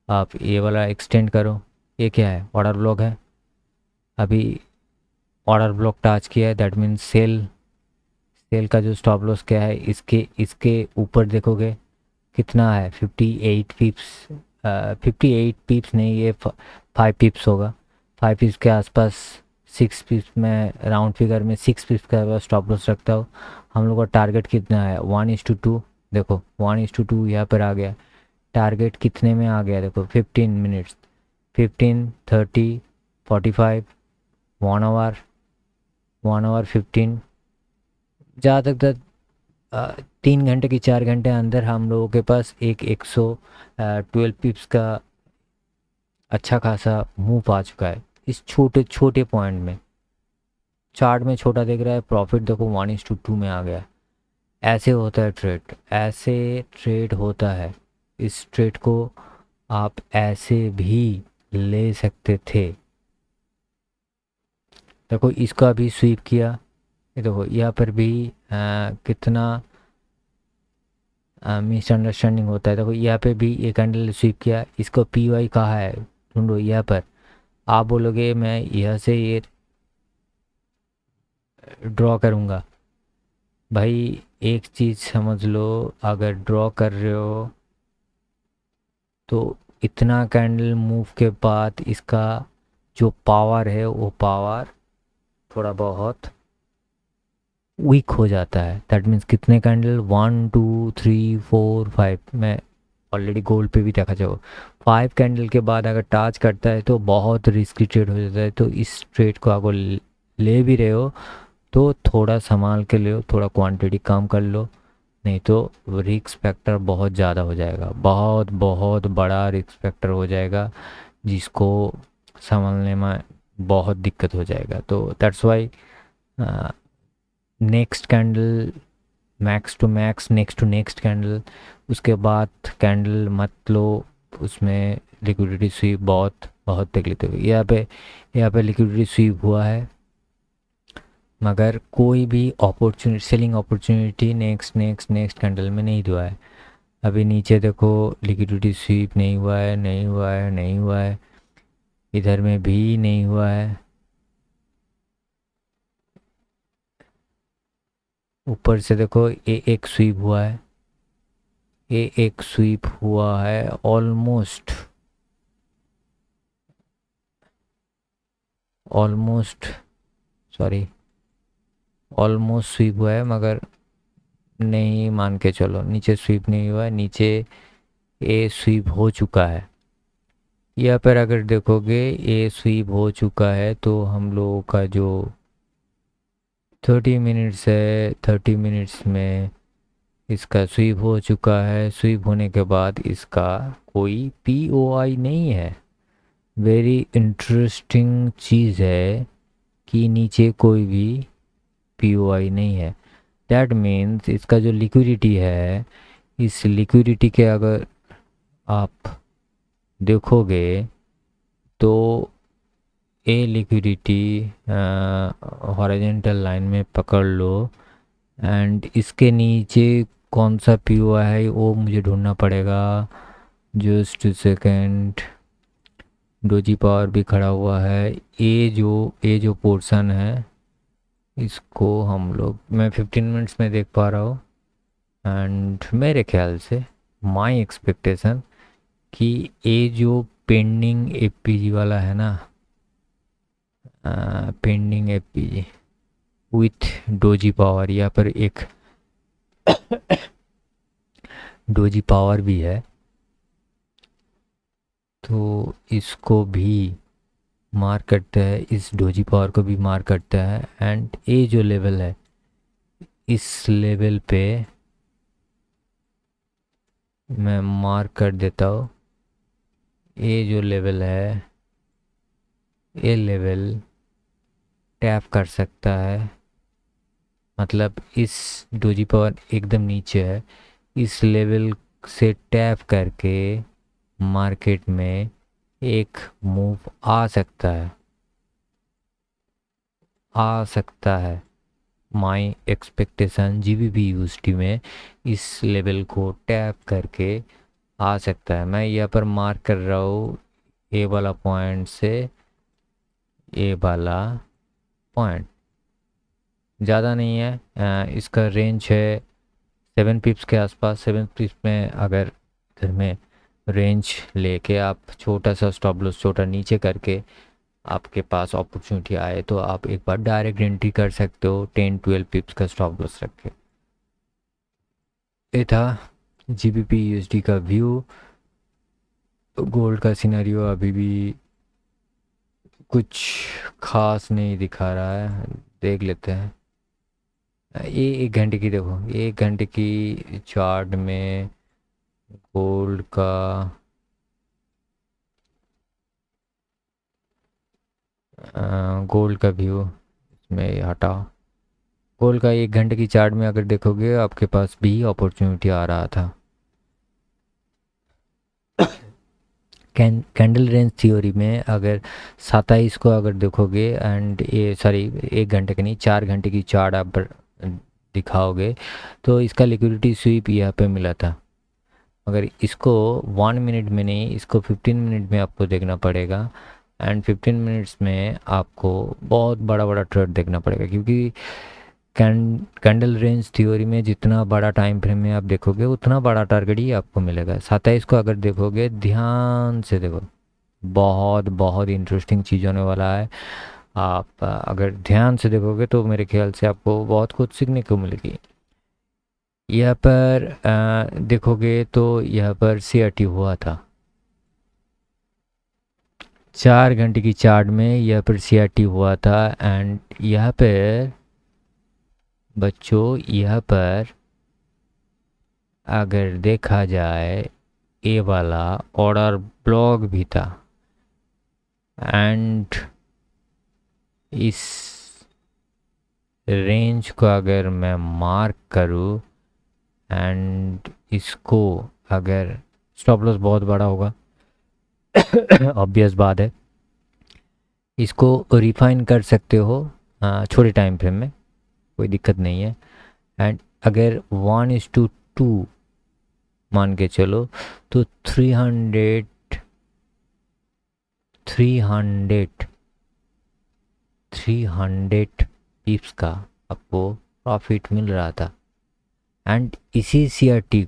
आप ये वाला एक्सटेंड करो। ये क्या है, ऑर्डर ब्लॉक है। अभी ऑर्डर ब्लॉक टच किया है, दैट मीन्स सेल। सेल का जो स्टॉप लॉस क्या है, इसके इसके ऊपर देखोगे कितना है, 58 पिप्स। 58 पिप्स नहीं, ये 5 पिप्स होगा। 5 पिप्स के आसपास, 6 पिप्स में राउंड फिगर में 6 पिप्स का स्टॉप लॉस रखता हूँ। हम लोग का टारगेट कितना है, 1:2। देखो 1:2 यहाँ पर आ गया। टारगेट कितने में आ गया, देखो 15 मिनट्स, 15, 30, 45, 1 आवर, 1 hour 15, ज़्यादा तक 3 घंटे की 4 घंटे अंदर हम लोगों के पास एक 112 पिप्स का अच्छा खासा मूव आ चुका है इस छोटे छोटे पॉइंट में। चार्ट में छोटा दिख रहा है, प्रॉफिट देखो 1:2 में आ गया। ऐसे होता है ट्रेड, ऐसे ट्रेड होता है। इस ट्रेड को आप ऐसे भी ले सकते थे। देखो इसका भी स्वीप किया, ये देखो यहाँ पर भी कितना मिसअंडरस्टैंडिंग होता है। देखो यहाँ पे भी एक कैंडल स्वीप किया, इसको पी वाई कहा है ढूंढो यहाँ पर। आप बोलोगे मैं यहाँ से ये ड्रॉ करूँगा, भाई एक चीज़ समझ लो, अगर ड्रॉ कर रहे हो तो इतना कैंडल मूव के बाद इसका जो पावर है वो पावर थोड़ा बहुत वीक हो जाता है। दैट मीन्स कितने कैंडल, 1 2 3 4 5, मैं ऑलरेडी गोल्ड पे भी देखा जाओ 5 कैंडल के बाद अगर टच करता है तो बहुत रिस्की ट्रेड हो जाता है। तो इस ट्रेड को अगर ले भी रहे हो तो थोड़ा संभाल के ले, थोड़ा क्वांटिटी कम कर लो, नहीं तो रिस्क फैक्टर बहुत ज़्यादा हो जाएगा, बहुत बहुत बड़ा रिस्क फैक्टर हो जाएगा जिसको संभालने में बहुत दिक्कत हो जाएगा। तो that's why next candle, max to max, next to next candle, उसके बाद कैंडल मत लो, उसमें लिक्विडिटी स्वीप बहुत बहुत तकलीफ हुई। यहाँ पे लिक्विडिटी स्वीप हुआ है मगर कोई भी opportunity, selling opportunity next next next candle में नहीं हुआ है। अभी नीचे देखो लिक्विडिटी स्वीप नहीं हुआ है, नहीं हुआ है, नहीं हुआ है, इधर में भी नहीं हुआ है। ऊपर से देखो ये एक स्वीप हुआ है, ये एक स्वीप हुआ है almost, almost sorry, almost sweep हुआ है मगर नहीं मान के चलो, नीचे स्वीप नहीं हुआ है, नीचे ए स्वीप हो चुका है। यहाँ पर अगर देखोगे ए स्वीप हो चुका है तो हम लोगों का जो 30 मिनट्स है, 30 मिनट्स में इसका स्वीप हो चुका है। स्वीप होने के बाद इसका कोई पी ओ आई नहीं है। वेरी इंटरेस्टिंग चीज़ है कि नीचे कोई भी पी ओ आई नहीं है। दैट मीन्स इसका जो लिक्विडिटी है, इस लिक्विडिटी के अगर आप देखोगे तो ए लिक्विडिटी हॉरिजॉन्टल लाइन में पकड़ लो एंड इसके नीचे कौन सा पी ओ आई है वो मुझे ढूंढना पड़ेगा। जस्ट सेकेंड, डोजी पावर भी खड़ा हुआ है। ए जो पोर्शन है इसको हम लोग, मैं 15 मिनट्स में देख पा रहा हूँ एंड मेरे ख्याल से माई एक्सपेक्टेशन कि ये जो पेंडिंग एपीजी वाला है ना, pending APG with doji power, यहाँ पर एक डोजी पावर भी है तो इसको भी मार करता है, इस डोजी पावर को भी मार करता है एंड ये जो लेवल है इस लेवल पे मैं मार्क कर देता हूँ। ये जो लेवल है, ये लेवल टैप कर सकता है, मतलब इस डोजी पावर एकदम नीचे है, इस लेवल से टैप करके मार्केट में एक मूव आ सकता है, आ सकता है। माई एक्सपेक्टेशन जीबीबी यूएसडी में इस लेवल को टैप करके आ सकता है। मैं यहाँ पर मार्क कर रहा हूँ ए वाला पॉइंट से ए वाला पॉइंट, ज़्यादा नहीं है। इसका रेंज है 7 पिप्स के आसपास। 7 पिप्स में अगर इधर में रेंज लेके आप छोटा सा स्टॉप लॉस छोटा नीचे करके आपके पास अपॉर्चुनिटी आए तो आप एक बार डायरेक्ट एंट्री कर सकते हो 10-12 पिप्स का स्टॉप लॉस रख के। ये था जीबीपी यूएसडी का व्यू। गोल्ड का सिनेरियो अभी भी कुछ खास नहीं दिखा रहा है, देख लेते हैं। ये 1 घंटे की देखो, ये 1 घंटे की चार्ट में गोल्ड का गोल्ड का व्यू इसमें हटाओ। गोल्ड का 1 घंटे की चार्ट में अगर देखोगे आपके पास भी अपॉर्चुनिटी आ रहा था। कैंडल रेंज थ्योरी में अगर 27 को अगर देखोगे एंड ये सॉरी 1 घंटे की नहीं 4 घंटे की चार्ट आप दिखाओगे तो इसका लिक्विडिटी स्वीप यहाँ पे मिला था। मगर इसको 1 मिनट में नहीं, इसको 15 मिनट में आपको देखना पड़ेगा एंड 15 मिनट्स में आपको बहुत बड़ा बड़ा ट्रेड देखना पड़ेगा, क्योंकि कैंडल रेंज थ्योरी में जितना बड़ा टाइम फ्रेम में आप देखोगे उतना बड़ा टारगेट ही आपको मिलेगा। 27 को अगर देखोगे ध्यान से देखो, बहुत बहुत इंटरेस्टिंग चीज़ होने वाला है। आप अगर ध्यान से देखोगे तो मेरे ख्याल से आपको बहुत कुछ सीखने को मिलेगी। यहाँ पर देखोगे तो यहाँ पर CRT हुआ था 4 घंटे की चार्ट में, यहाँ पर CRT हुआ था एंड यहाँ पर बच्चों यहाँ पर अगर देखा जाए ए वाला ऑर्डर ब्लॉक भी था एंड इस रेंज को अगर मैं मार्क करूँ एंड इसको अगर स्टॉप लॉस बहुत बड़ा होगा ऑब्वियस बात है, इसको रिफाइन कर सकते हो छोटे टाइम फ्रेम में, कोई दिक्कत नहीं है। एंड अगर 1:2 मान के चलो तो 300 पिप्स का आपको प्रॉफिट मिल रहा था। एंड इसी CRT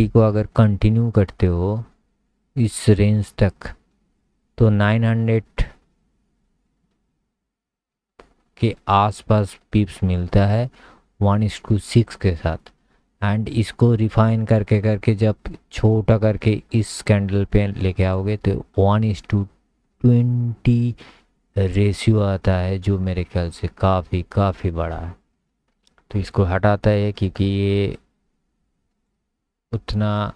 को अगर कंटिन्यू करते हो इस रेंज तक तो 900 के आसपास पिप्स मिलता है 1:6 के साथ। एंड इसको रिफाइन करके करके जब छोटा करके इस कैंडल पे लेके आओगे तो 1:20 रेशियो आता है, जो मेरे ख्याल से काफ़ी बड़ा है। तो इसको हटाता है क्योंकि ये उतना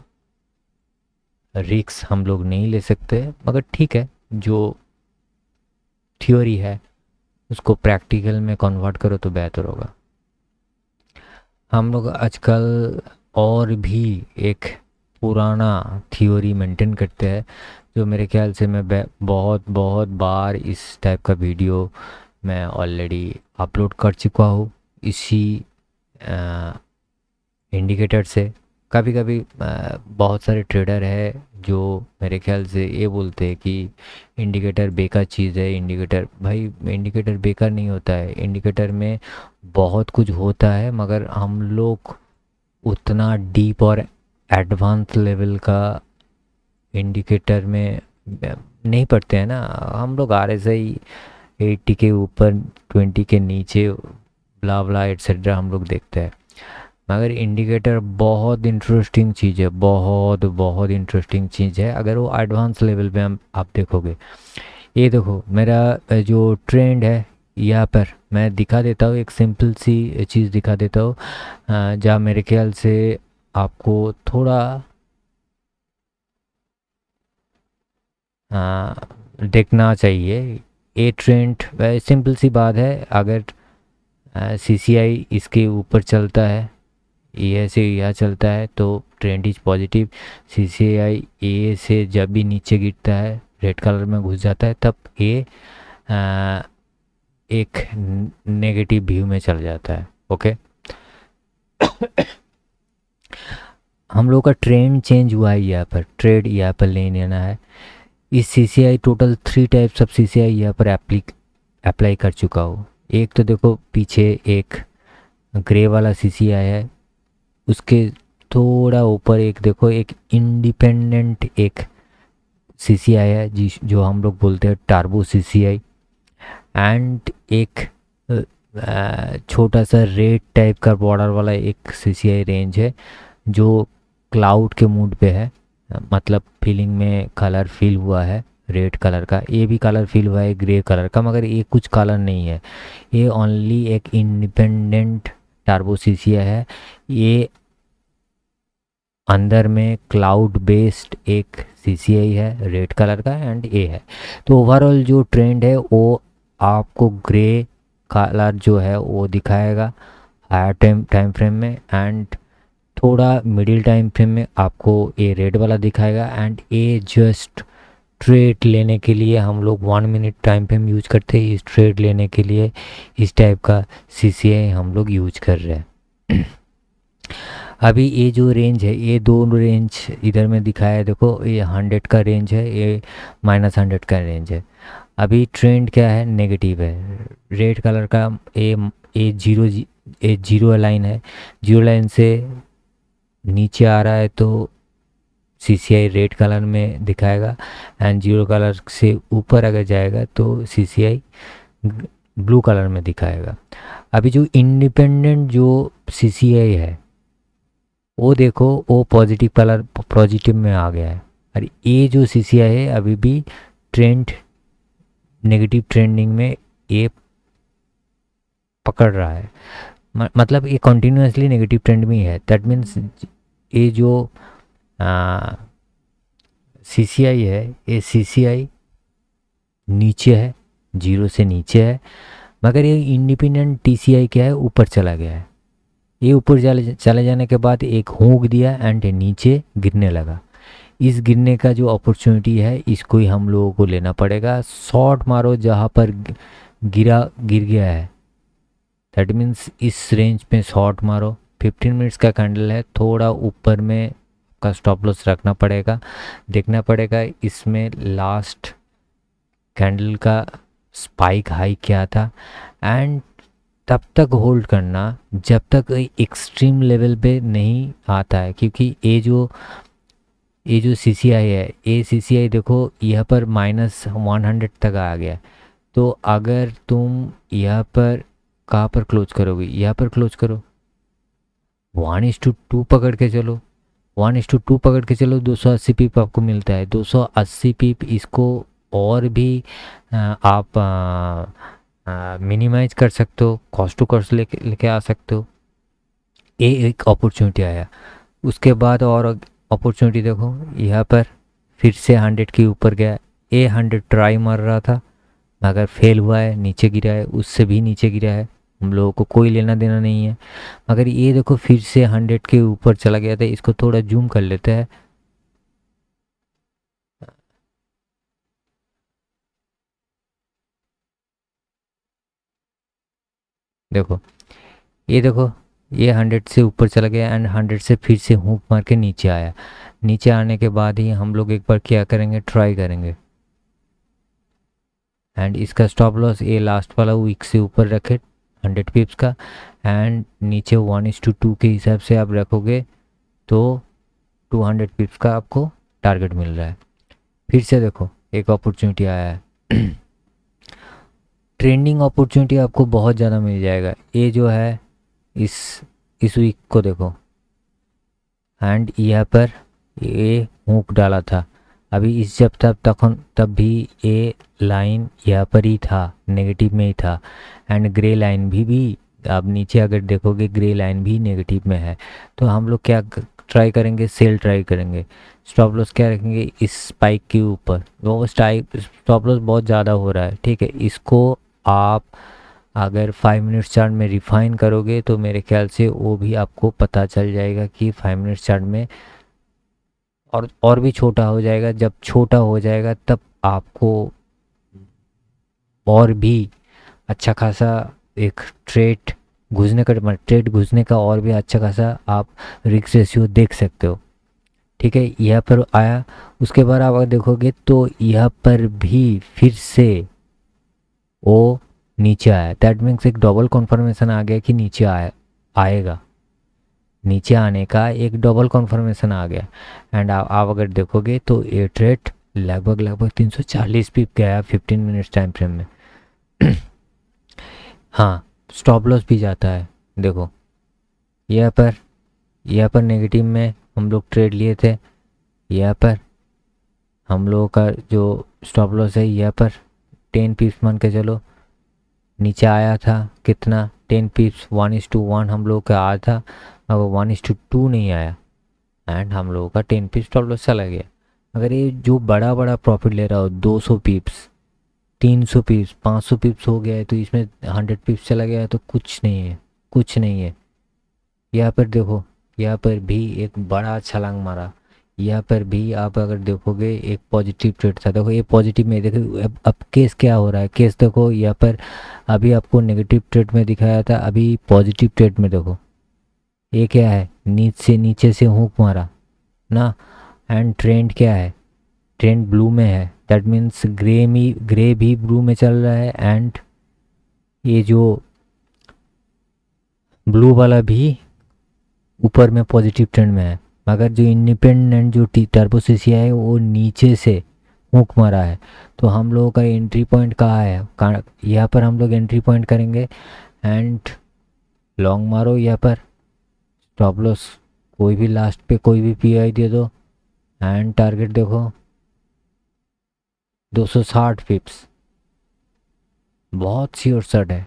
रिस्क हम लोग नहीं ले सकते, मगर ठीक है, जो थ्योरी है उसको प्रैक्टिकल में कन्वर्ट करो तो बेहतर होगा। हम लोग आजकल और भी एक पुराना थ्योरी मेंटेन करते हैं, जो मेरे ख्याल से मैं बहुत बहुत बार इस टाइप का वीडियो मैं ऑलरेडी अपलोड कर चुका हूँ इसी इंडिकेटर से। कभी कभी बहुत सारे ट्रेडर है जो मेरे ख्याल से ये बोलते हैं कि इंडिकेटर बेकार चीज़ है। इंडिकेटर भाई, इंडिकेटर बेकार नहीं होता है, इंडिकेटर में बहुत कुछ होता है, मगर हम लोग उतना डीप और एडवांस लेवल का इंडिकेटर में नहीं पढ़ते हैं ना। हम लोग RSI 80 के ऊपर 20 के नीचे ब्ला ब्ला एट्सेट्रा हम लोग देखते हैं, मगर इंडिकेटर बहुत इंटरेस्टिंग चीज़ है, बहुत बहुत इंटरेस्टिंग चीज़ है अगर वो एडवांस लेवल पे आप देखोगे। ये देखो मेरा जो ट्रेंड है यहाँ पर मैं दिखा देता हूँ, एक सिंपल सी चीज़ दिखा देता हूँ जहाँ मेरे ख्याल से आपको थोड़ा देखना चाहिए। ये ट्रेंड सिंपल सी बात है, अगर CCI इसके ऊपर चलता है, ये से यह चलता है तो ट्रेंड इज पॉजिटिव। CCI ए से जब भी नीचे गिरता है रेड कलर में घुस जाता है तब ये एक नेगेटिव व्यू में चल जाता है। ओके हम लोग का ट्रेंड चेंज हुआ है, यहाँ पर ट्रेड यहाँ पर ले लेना है। इस CCI total 3 types of CCI यहाँ पर अप्लाई कर चुका हूँ। एक तो देखो पीछे एक ग्रे वाला CCI है, उसके थोड़ा ऊपर एक देखो एक इंडिपेंडेंट एक CCI है जो हम लोग बोलते हैं टार्बो CCI। एंड एक छोटा सा रेड टाइप का बॉर्डर वाला एक CCI रेंज है जो क्लाउड के मूड पे है, मतलब फीलिंग में कलर फील हुआ है रेड कलर का, ये भी कलर फिल हुआ है ग्रे कलर का, मगर ये कुछ कलर नहीं है, ये ओनली एक इंडिपेंडेंट टर्बो सीसीआई है। ये अंदर में क्लाउड बेस्ड एक सीसीआई है रेड कलर का एंड ए है। तो ओवरऑल जो ट्रेंड है वो आपको ग्रे कलर जो है वो दिखाएगा हायर टाइम फ्रेम में, एंड थोड़ा मिडिल टाइम फ्रेम में आपको ये रेड वाला दिखाएगा। एंड ये जस्ट ट्रेड लेने के लिए हम लोग 1 मिनट टाइम फ्रेम यूज करते हैं, इस ट्रेड लेने के लिए इस टाइप का सीसीआई हम लोग यूज कर रहे हैं। अभी ये जो रेंज है, ये दोनों रेंज इधर में दिखाया है, देखो ये 100 का रेंज है, ये -100 का रेंज है। अभी ट्रेंड क्या है, नेगेटिव है। रेड कलर का ए जीरो ए जीरो लाइन है, जीरो लाइन से नीचे आ रहा है तो सीसीआई रेड कलर में दिखाएगा, एंड जीरो कलर से ऊपर अगर जाएगा तो सीसीआई ब्लू कलर में दिखाएगा। अभी जो इंडिपेंडेंट जो सीसीआई है वो देखो, वो पॉजिटिव कलर पॉजिटिव में आ गया है, और ये जो सीसीआई है अभी भी ट्रेंड नेगेटिव ट्रेंडिंग में ये पकड़ रहा है, मतलब ये कंटिन्यूसली नेगेटिव ट्रेंड में ही है। दैट मीन्स ये जो सीसीआई है, ये सीसीआई नीचे है, जीरो से नीचे है, मगर ये इंडिपेंडेंट टीसीआई क्या है, ऊपर चला गया है। ये ऊपर चले जाने के बाद एक हुक दिया एंड नीचे गिरने लगा। इस गिरने का जो अपॉर्चुनिटी है इसको ही हम लोगों को लेना पड़ेगा। शॉर्ट मारो जहाँ पर गिर गया है, दैट मीन्स इस रेंज पे शॉर्ट मारो। 15 मिनट्स का कैंडल है, थोड़ा ऊपर में का स्टॉप लॉस रखना पड़ेगा, देखना पड़ेगा इसमें लास्ट कैंडल का स्पाइक हाई क्या था, एंड तब तक होल्ड करना जब तक एक्सट्रीम लेवल पे नहीं आता है। क्योंकि ये जो सीसीआई है, ये सीसीआई देखो यहाँ पर -100 तक आ गया। तो अगर तुम यहाँ पर कहाँ पर क्लोज करोगे, यहाँ पर क्लोज करो, 1:2 पकड़ के चलो, 1:2 पकड़ के चलो, 280 पीप आपको मिलता है। 280 पीप इसको और भी आप मिनिमाइज कर सकते हो, कॉस्ट टू कॉस्ट लेके आ सकते हो। ये एक अपॉर्चुनिटी आया। उसके बाद और अपॉर्चुनिटी देखो, यहाँ पर फिर से 100 के ऊपर गया। ए 100 ट्राई मार रहा था मगर फेल हुआ है, नीचे गिरा है, उससे भी नीचे गिरा है, हम लोगों को कोई लेना देना नहीं है। मगर ये देखो फिर से 100 के ऊपर चला गया था। इसको थोड़ा जूम कर लेते हैं, देखो ये देखो, ये 100 से ऊपर चला गया एंड 100 से फिर से हुक मार के नीचे आया। नीचे आने के बाद ही हम लोग एक बार क्या करेंगे, ट्राई करेंगे, एंड इसका स्टॉप लॉस ये लास्ट वाला वीक से ऊपर रखे 100 पिप्स का, एंड नीचे 1:2 के हिसाब से आप रखोगे तो 200 पिप्स का आपको टारगेट मिल रहा है। फिर से देखो एक अपॉर्चुनिटी आया है। ट्रेंडिंग अपॉर्चुनिटी आपको बहुत ज़्यादा मिल जाएगा। ये जो है इस वीक को देखो, एंड यहाँ पर ये हुक डाला था। अभी इस जब तब भी ये लाइन यहाँ पर ही था, नेगेटिव में ही था, एंड ग्रे लाइन भी आप नीचे अगर देखोगे ग्रे लाइन भी नेगेटिव में है। तो हम लोग क्या ट्राई करेंगे, सेल ट्राई करेंगे। स्टॉप लॉस क्या रखेंगे, इस स्पाइक के ऊपर। वो स्टॉप लॉस बहुत ज़्यादा हो रहा है, ठीक है। इसको आप अगर 5 मिनट चार्ट में रिफाइन करोगे तो मेरे ख्याल से वो भी आपको पता चल जाएगा कि 5 मिनट चार्ट में और भी छोटा हो जाएगा। जब छोटा हो जाएगा तब आपको और भी अच्छा खासा एक ट्रेड घुसने का और भी अच्छा खासा आप रिस्क रेशियो देख सकते हो, ठीक है। यहाँ पर आया, उसके बाद आप अगर देखोगे तो यहाँ पर भी फिर से वो नीचे आया। दैट मीन्स एक डबल कन्फर्मेशन आ गया कि नीचे आएगा, नीचे आने का एक डबल कन्फर्मेशन आ गया। एंड आप अगर देखोगे तो ये ट्रेड लगभग 340 पिप गया 15 मिनट्स टाइम फ्रेम में। हाँ, स्टॉप लॉस भी जाता है, देखो यहाँ पर नेगेटिव में हम लोग ट्रेड लिए थे, यहाँ पर हम लोगों का जो स्टॉप लॉस है यहाँ पर 10 पिप्स मान के चलो नीचे आया था। कितना? 10 पिप्स, 1:1 हम लोगों का आया था, अब 1:2 नहीं आया एंड हम लोगों का 10 पिप्स स्टॉप लॉस चला गया। अगर ये जो बड़ा बड़ा प्रॉफिट ले रहा हो 200 पिप्स, 300 पिप्स, 500 पिप्स हो गया है तो इसमें 100 पिप्स चला गया है तो कुछ नहीं है, कुछ नहीं है। यहाँ पर देखो, यहाँ पर भी एक बड़ा छलांग मारा। यहाँ पर भी आप अगर देखोगे एक पॉजिटिव ट्रेड था। देखो ये पॉजिटिव में, देखो अब केस क्या हो रहा है। केस देखो यहाँ पर, अभी आपको नेगेटिव ट्रेड में दिखाया था, अभी पॉजिटिव ट्रेड में देखो ये क्या है, नीचे से हुक मारा ना। एंड ट्रेंड क्या है? ट्रेंड ब्लू में है, दैट मीन्स ग्रे भी ब्लू में चल रहा है एंड ये जो ब्लू वाला भी ऊपर में पॉजिटिव ट्रेंड में है। मगर जो इंडिपेंडेंट जो टर्बो सीसी है वो नीचे से हुक मारा है। तो हम लोगों का एंट्री पॉइंट कहाँ है? यहाँ पर हम लोग एंट्री पॉइंट करेंगे एंड लॉन्ग मारो। यहाँ पर स्टॉप लॉस कोई भी लास्ट पे कोई भी पीआई दे दो एंड टारगेट देखो 260 पिप्स, बहुत श्योर शॉट है।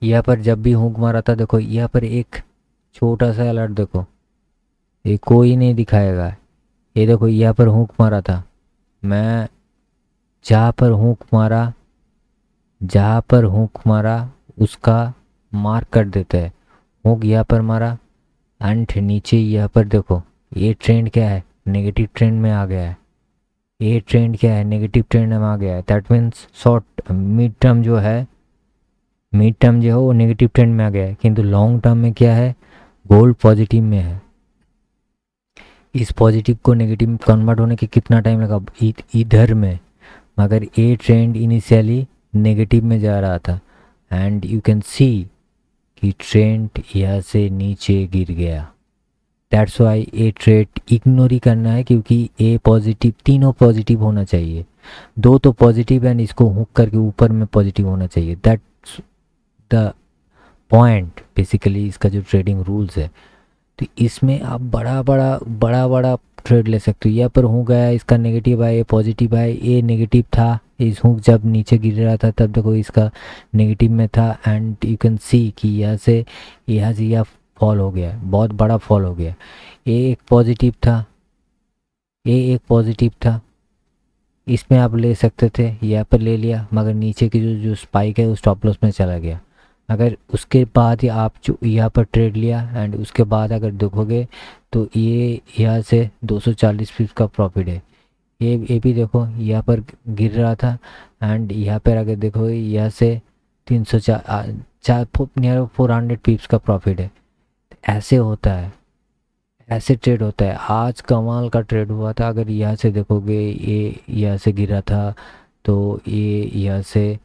यहाँ पर जब भी हुक मारा था देखो, यहाँ पर एक छोटा सा अलर्ट देखो, ये कोई नहीं दिखाएगा। ये देखो यहाँ पर हुक मारा था, मैं जहाँ पर हुक मारा, जहाँ पर हुक मारा उसका मार्क कर देता है। हुक यहाँ पर मारा एंड नीचे यहाँ पर देखो ये ट्रेंड क्या है, नेगेटिव ट्रेंड में आ गया है। ये ट्रेंड क्या है, नेगेटिव ट्रेंड में आ गया है। That means short mid term जो है, मिड टर्म जो है वो नेगेटिव ट्रेंड में आ गया है, किंतु लॉन्ग टर्म में क्या है, गोल्ड पॉजिटिव में है। इस पॉजिटिव को नेगेटिव में कन्वर्ट होने के कितना टाइम लगा इधर में। मगर ये ट्रेंड इनिशियली नेगेटिव में जा रहा था एंड यू कैन सी कि ट्रेंड यहाँ से नीचे गिर गया। That's why a trade ignore ही करना है, क्योंकि ए पॉजिटिव, तीनों पॉजिटिव होना चाहिए। दो तो पॉजिटिव एंड इसको हुक करके ऊपर में पॉजिटिव होना चाहिए। दैट्स द पॉइंट बेसिकली इसका जो ट्रेडिंग रूल्स है। तो इसमें आप बड़ा बड़ा ट्रेड ले सकते हो। यहाँ पर हुक गया, इसका नेगेटिव है, ये पॉजिटिव है। ये नेगेटिव था, इस हुक जब नीचे गिर रहा था तब देखो इसका नेगेटिव में था एंड यू कैन सी कि यहाँ से यह फॉल हो गया, बहुत बड़ा फॉल हो गया। ये एक पॉजिटिव था, ये एक पॉजिटिव था, इसमें आप ले सकते थे, यहाँ पर ले लिया। मगर नीचे की जो जो स्पाइक है उस स्टॉप लॉस में चला गया। अगर उसके बाद ही आप जो यहाँ पर ट्रेड लिया एंड उसके बाद अगर देखोगे तो ये यहाँ से 240 पिप्स का प्रॉफिट है। ये भी देखो यहाँ पर गिर रहा था एंड यहाँ पर अगर देखोगे यहाँ से 304 नियर 400 पिप्स का प्रॉफिट है। ऐसे होता है, ऐसे ट्रेड होता है। आज कमाल का ट्रेड हुआ था। अगर यहाँ से देखोगे ये यहाँ से गिरा था तो ये यहाँ से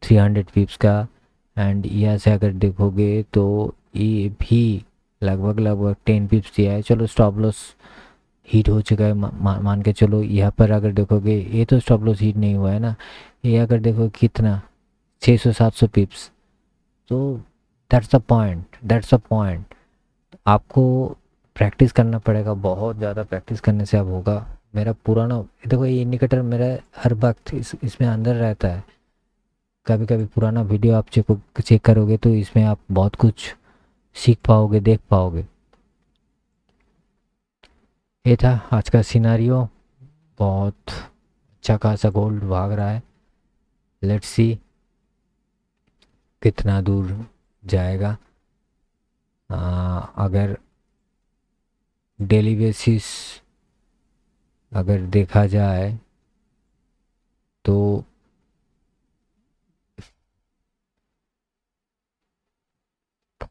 300 पिप्स का एंड यहाँ से अगर देखोगे तो ये भी लगभग 10 पिप्स दिया है। चलो स्टॉप लॉस हीट हो चुका है, मान के चलो। यहाँ पर अगर देखोगे ये तो स्टॉप लॉस हीट नहीं हुआ है ना। ये अगर देखो कितना 600-700 पिप्स। तो that's the point, that's the point. आपको प्रैक्टिस करना पड़ेगा, बहुत ज़्यादा प्रैक्टिस करने से अब होगा। मेरा पुराना देखो ये इंडिकेटर मेरा हर वक्त इसमें अंदर रहता है। कभी कभी पुराना वीडियो आप चेक करोगे तो इसमें आप बहुत कुछ सीख पाओगे, देख पाओगे। ये था आज का सिनारियो। बहुत अच्छा खासा गोल्ड भाग रहा है। लेट्स सी कितना दूर जाएगा। अगर डेली बेसिस अगर देखा जाए तो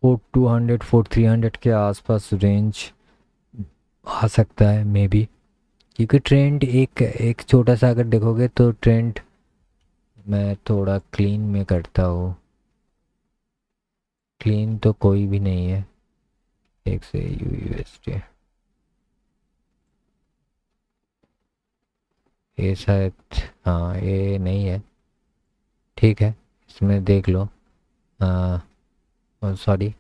4200 4300 के आसपास रेंज आ सकता है मे बी। क्योंकि ट्रेंड एक एक छोटा सा अगर देखोगे तो ट्रेंड मैं थोड़ा क्लीन में करता हूँ। क्लीन तो कोई भी नहीं है। एक से यूएसडी ये शायद, हाँ ये नहीं है, ठीक है इसमें देख लो। सॉरी,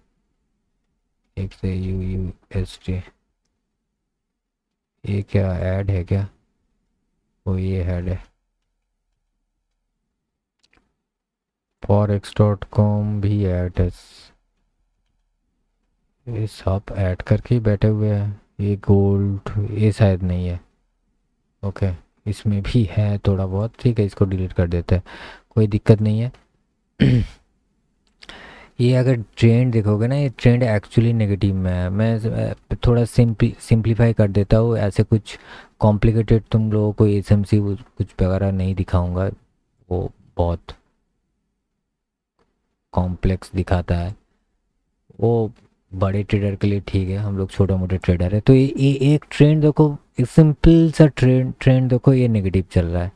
एक से यूएसडी ये क्या ऐड है क्या? ओ ये ऐड है। forex.com भी ऐड है। ये सब ऐड करके ही बैठे हुए हैं। ये गोल्ड ये शायद नहीं है। ओके, इसमें भी है थोड़ा बहुत, ठीक है इसको डिलीट कर देते हैं, कोई दिक्कत नहीं है। ये अगर ट्रेंड देखोगे ना, ये ट्रेंड एक्चुअली नेगेटिव में है। मैं थोड़ा सिंप्लीफाई कर देता हूँ, ऐसे कुछ कॉम्प्लिकेटेड तुम लोगों को एसएमसी कुछ वगैरह नहीं दिखाऊंगा, वो बहुत कॉम्प्लेक्स दिखाता है। वो बड़े ट्रेडर के लिए ठीक है, हम लोग छोटे मोटे ट्रेडर है। तो ये एक ट्रेंड देखो, एक सिंपल सा ट्रेंड ट्रेंड देखो, ये नेगेटिव चल रहा है।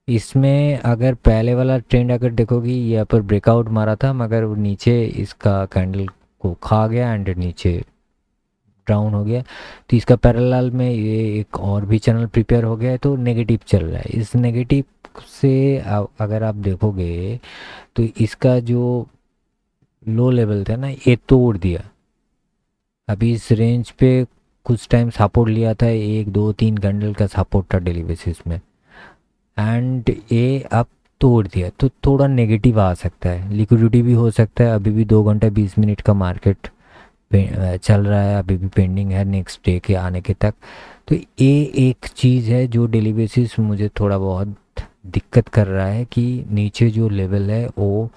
इसमें अगर पहले वाला ट्रेंड अगर देखोगी, यहाँ पर ब्रेकआउट मारा था मगर वो नीचे इसका कैंडल को खा गया एंड नीचे डाउन हो गया। तो इसका पैरेलल में ये एक और भी चैनल प्रिपेयर हो गया है, तो नेगेटिव चल रहा है। इस नेगेटिव से अगर आप देखोगे तो इसका जो लो लेवल था ना, ये तोड़ दिया। अभी इस रेंज पे कुछ टाइम सपोर्ट लिया था, एक दो तीन कैंडल का सपोर्ट था डेली बेसिस में, एंड ये अब तोड़ दिया। तो थोड़ा नेगेटिव आ सकता है, लिक्विडिटी भी हो सकता है। अभी भी 2 घंटा 20 मिनट का मार्केट चल रहा है, अभी भी पेंडिंग है नेक्स्ट डे के आने के तक। तो ये एक चीज़ है जो डेली बेसिस मुझे थोड़ा बहुत दिक्कत कर रहा है कि नीचे जो लेवल है वो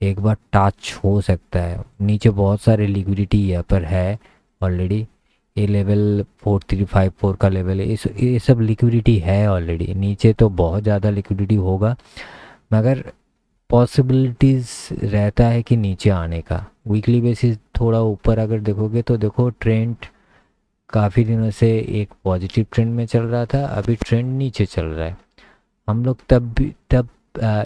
एक बार टच हो सकता है। नीचे बहुत सारे लिक्विडिटी यहाँ पर है ऑलरेडी। ये लेवल 4354 का लेवल है, इस ये सब लिक्विडिटी है ऑलरेडी। नीचे तो बहुत ज़्यादा लिक्विडिटी होगा, मगर पॉसिबिलिटीज़ रहता है कि नीचे आने का। वीकली बेसिस थोड़ा ऊपर अगर देखोगे तो देखो, ट्रेंड काफ़ी दिनों से एक पॉजिटिव ट्रेंड में चल रहा था, अभी ट्रेंड नीचे चल रहा है। हम लोग तब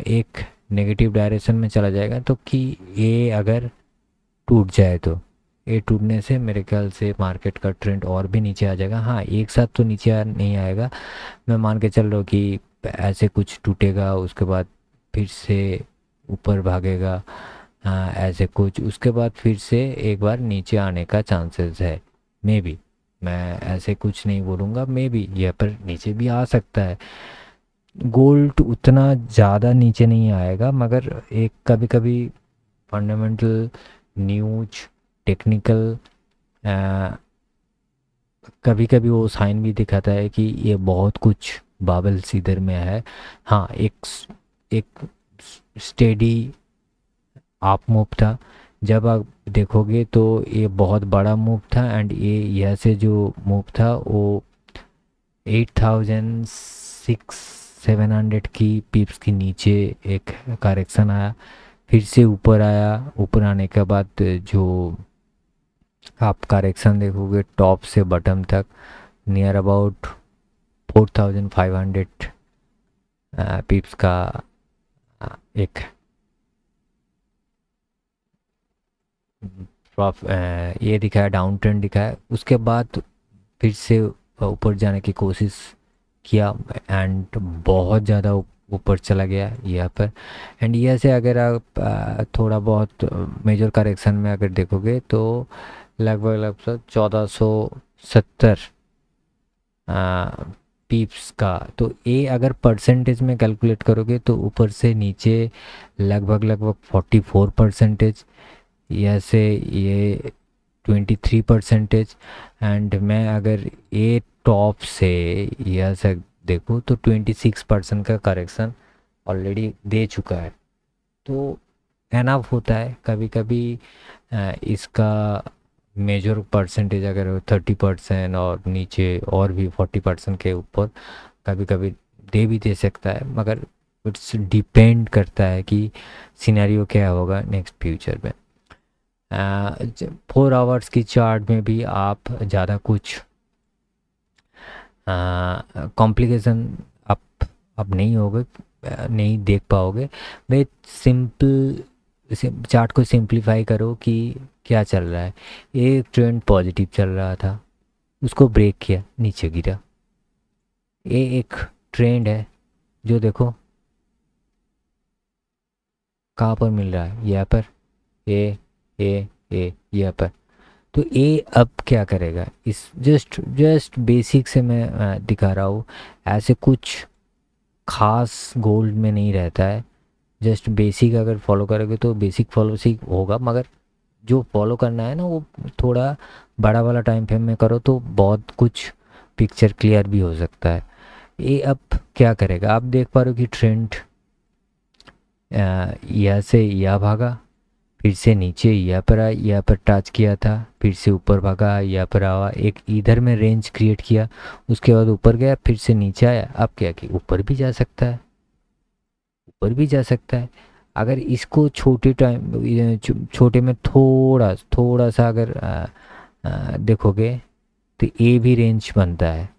एक नेगेटिव डायरेक्शन में चला जाएगा। तो कि ये अगर टूट जाए तो ये टूटने से मेरे ख्याल से मार्केट का ट्रेंड और भी नीचे आ जाएगा। हाँ, एक साथ तो नीचे नहीं आएगा। मैं मान के चल रहा हूँ कि ऐसे कुछ टूटेगा, उसके बाद फिर से ऊपर भागेगा, ऐसे कुछ, उसके बाद फिर से एक बार नीचे आने का चांसेस है। मे बी, मैं ऐसे कुछ नहीं बोलूँगा, मे बी यहाँ पर नीचे भी आ सकता है। गोल्ड उतना ज़्यादा नीचे नहीं आएगा, मगर एक कभी कभी फंडामेंटल न्यूज, टेक्निकल, कभी कभी वो साइन भी दिखाता है कि ये बहुत कुछ बाबल्स इधर में है। हाँ, एक स्टेडी आप मूव था। जब आप देखोगे तो ये बहुत बड़ा मूव था, एंड ये यह से जो मूव था वो 8600-700 की पिप्स की नीचे एक करेक्शन आया, फिर से ऊपर आया। ऊपर आने के बाद जो आप करेक्शन देखोगे टॉप से बटम तक नियर अबाउट 4500 पिप्स का एक ये दिखाया, डाउन ट्रेंड दिखाया। उसके बाद फिर से ऊपर जाने की कोशिश किया एंड बहुत ज़्यादा ऊपर चला गया यहाँ पर। एंड यहाँ से अगर आप थोड़ा बहुत मेजर करेक्शन में अगर देखोगे तो लगभग लगभग 1470 पीप्स का। तो ये अगर परसेंटेज में कैलकुलेट करोगे तो ऊपर से नीचे लगभग लगभग 44%, या से ये 23%। एंड मैं अगर ये टॉप से यह से देखूँ तो 26% का करेक्शन ऑलरेडी दे चुका है। तो एनफ होता है कभी कभी इसका मेजर परसेंटेज अगर 30% और नीचे और भी 40% के ऊपर कभी कभी दे भी दे सकता है, मगर इट्स डिपेंड करता है कि सिनेरियो क्या होगा नेक्स्ट फ्यूचर में। 4 आवर्स की चार्ट में भी आप ज़्यादा कुछ कॉम्प्लिकेशन आप नहीं होगे, नहीं देख पाओगे। भाई सिंपल चार्ट को सिंप्लीफाई करो कि क्या चल रहा है। एक ट्रेंड पॉजिटिव चल रहा था, उसको ब्रेक किया, नीचे गिरा। ये एक ट्रेंड है जो देखो कहाँ पर मिल रहा है, यहाँ पर, ये ये यहाँ पर। तो ये अब क्या करेगा, इस जस्ट जस्ट बेसिक से मैं दिखा रहा हूँ। ऐसे कुछ खास गोल्ड में नहीं रहता है, जस्ट बेसिक अगर फॉलो करोगे तो बेसिक फॉलो से होगा, मगर जो फॉलो करना है ना वो थोड़ा बड़ा वाला टाइम फ्रेम में करो तो बहुत कुछ पिक्चर क्लियर भी हो सकता है। ये अब क्या करेगा, आप देख पा रहे हो कि ट्रेंड यहाँ से यहाँ भागा, फिर से नीचे यहाँ पर आया, यहाँ पर टच किया था, फिर से ऊपर भागा, यहाँ पर आवा, एक इधर में रेंज क्रिएट किया, उसके बाद ऊपर गया, फिर से नीचे आया। अब क्या कि ऊपर भी जा सकता है, ऊपर भी जा सकता है। अगर इसको छोटे टाइम छोटे में थोड़ा थोड़ा सा अगर देखोगे तो ए भी रेंज बनता है,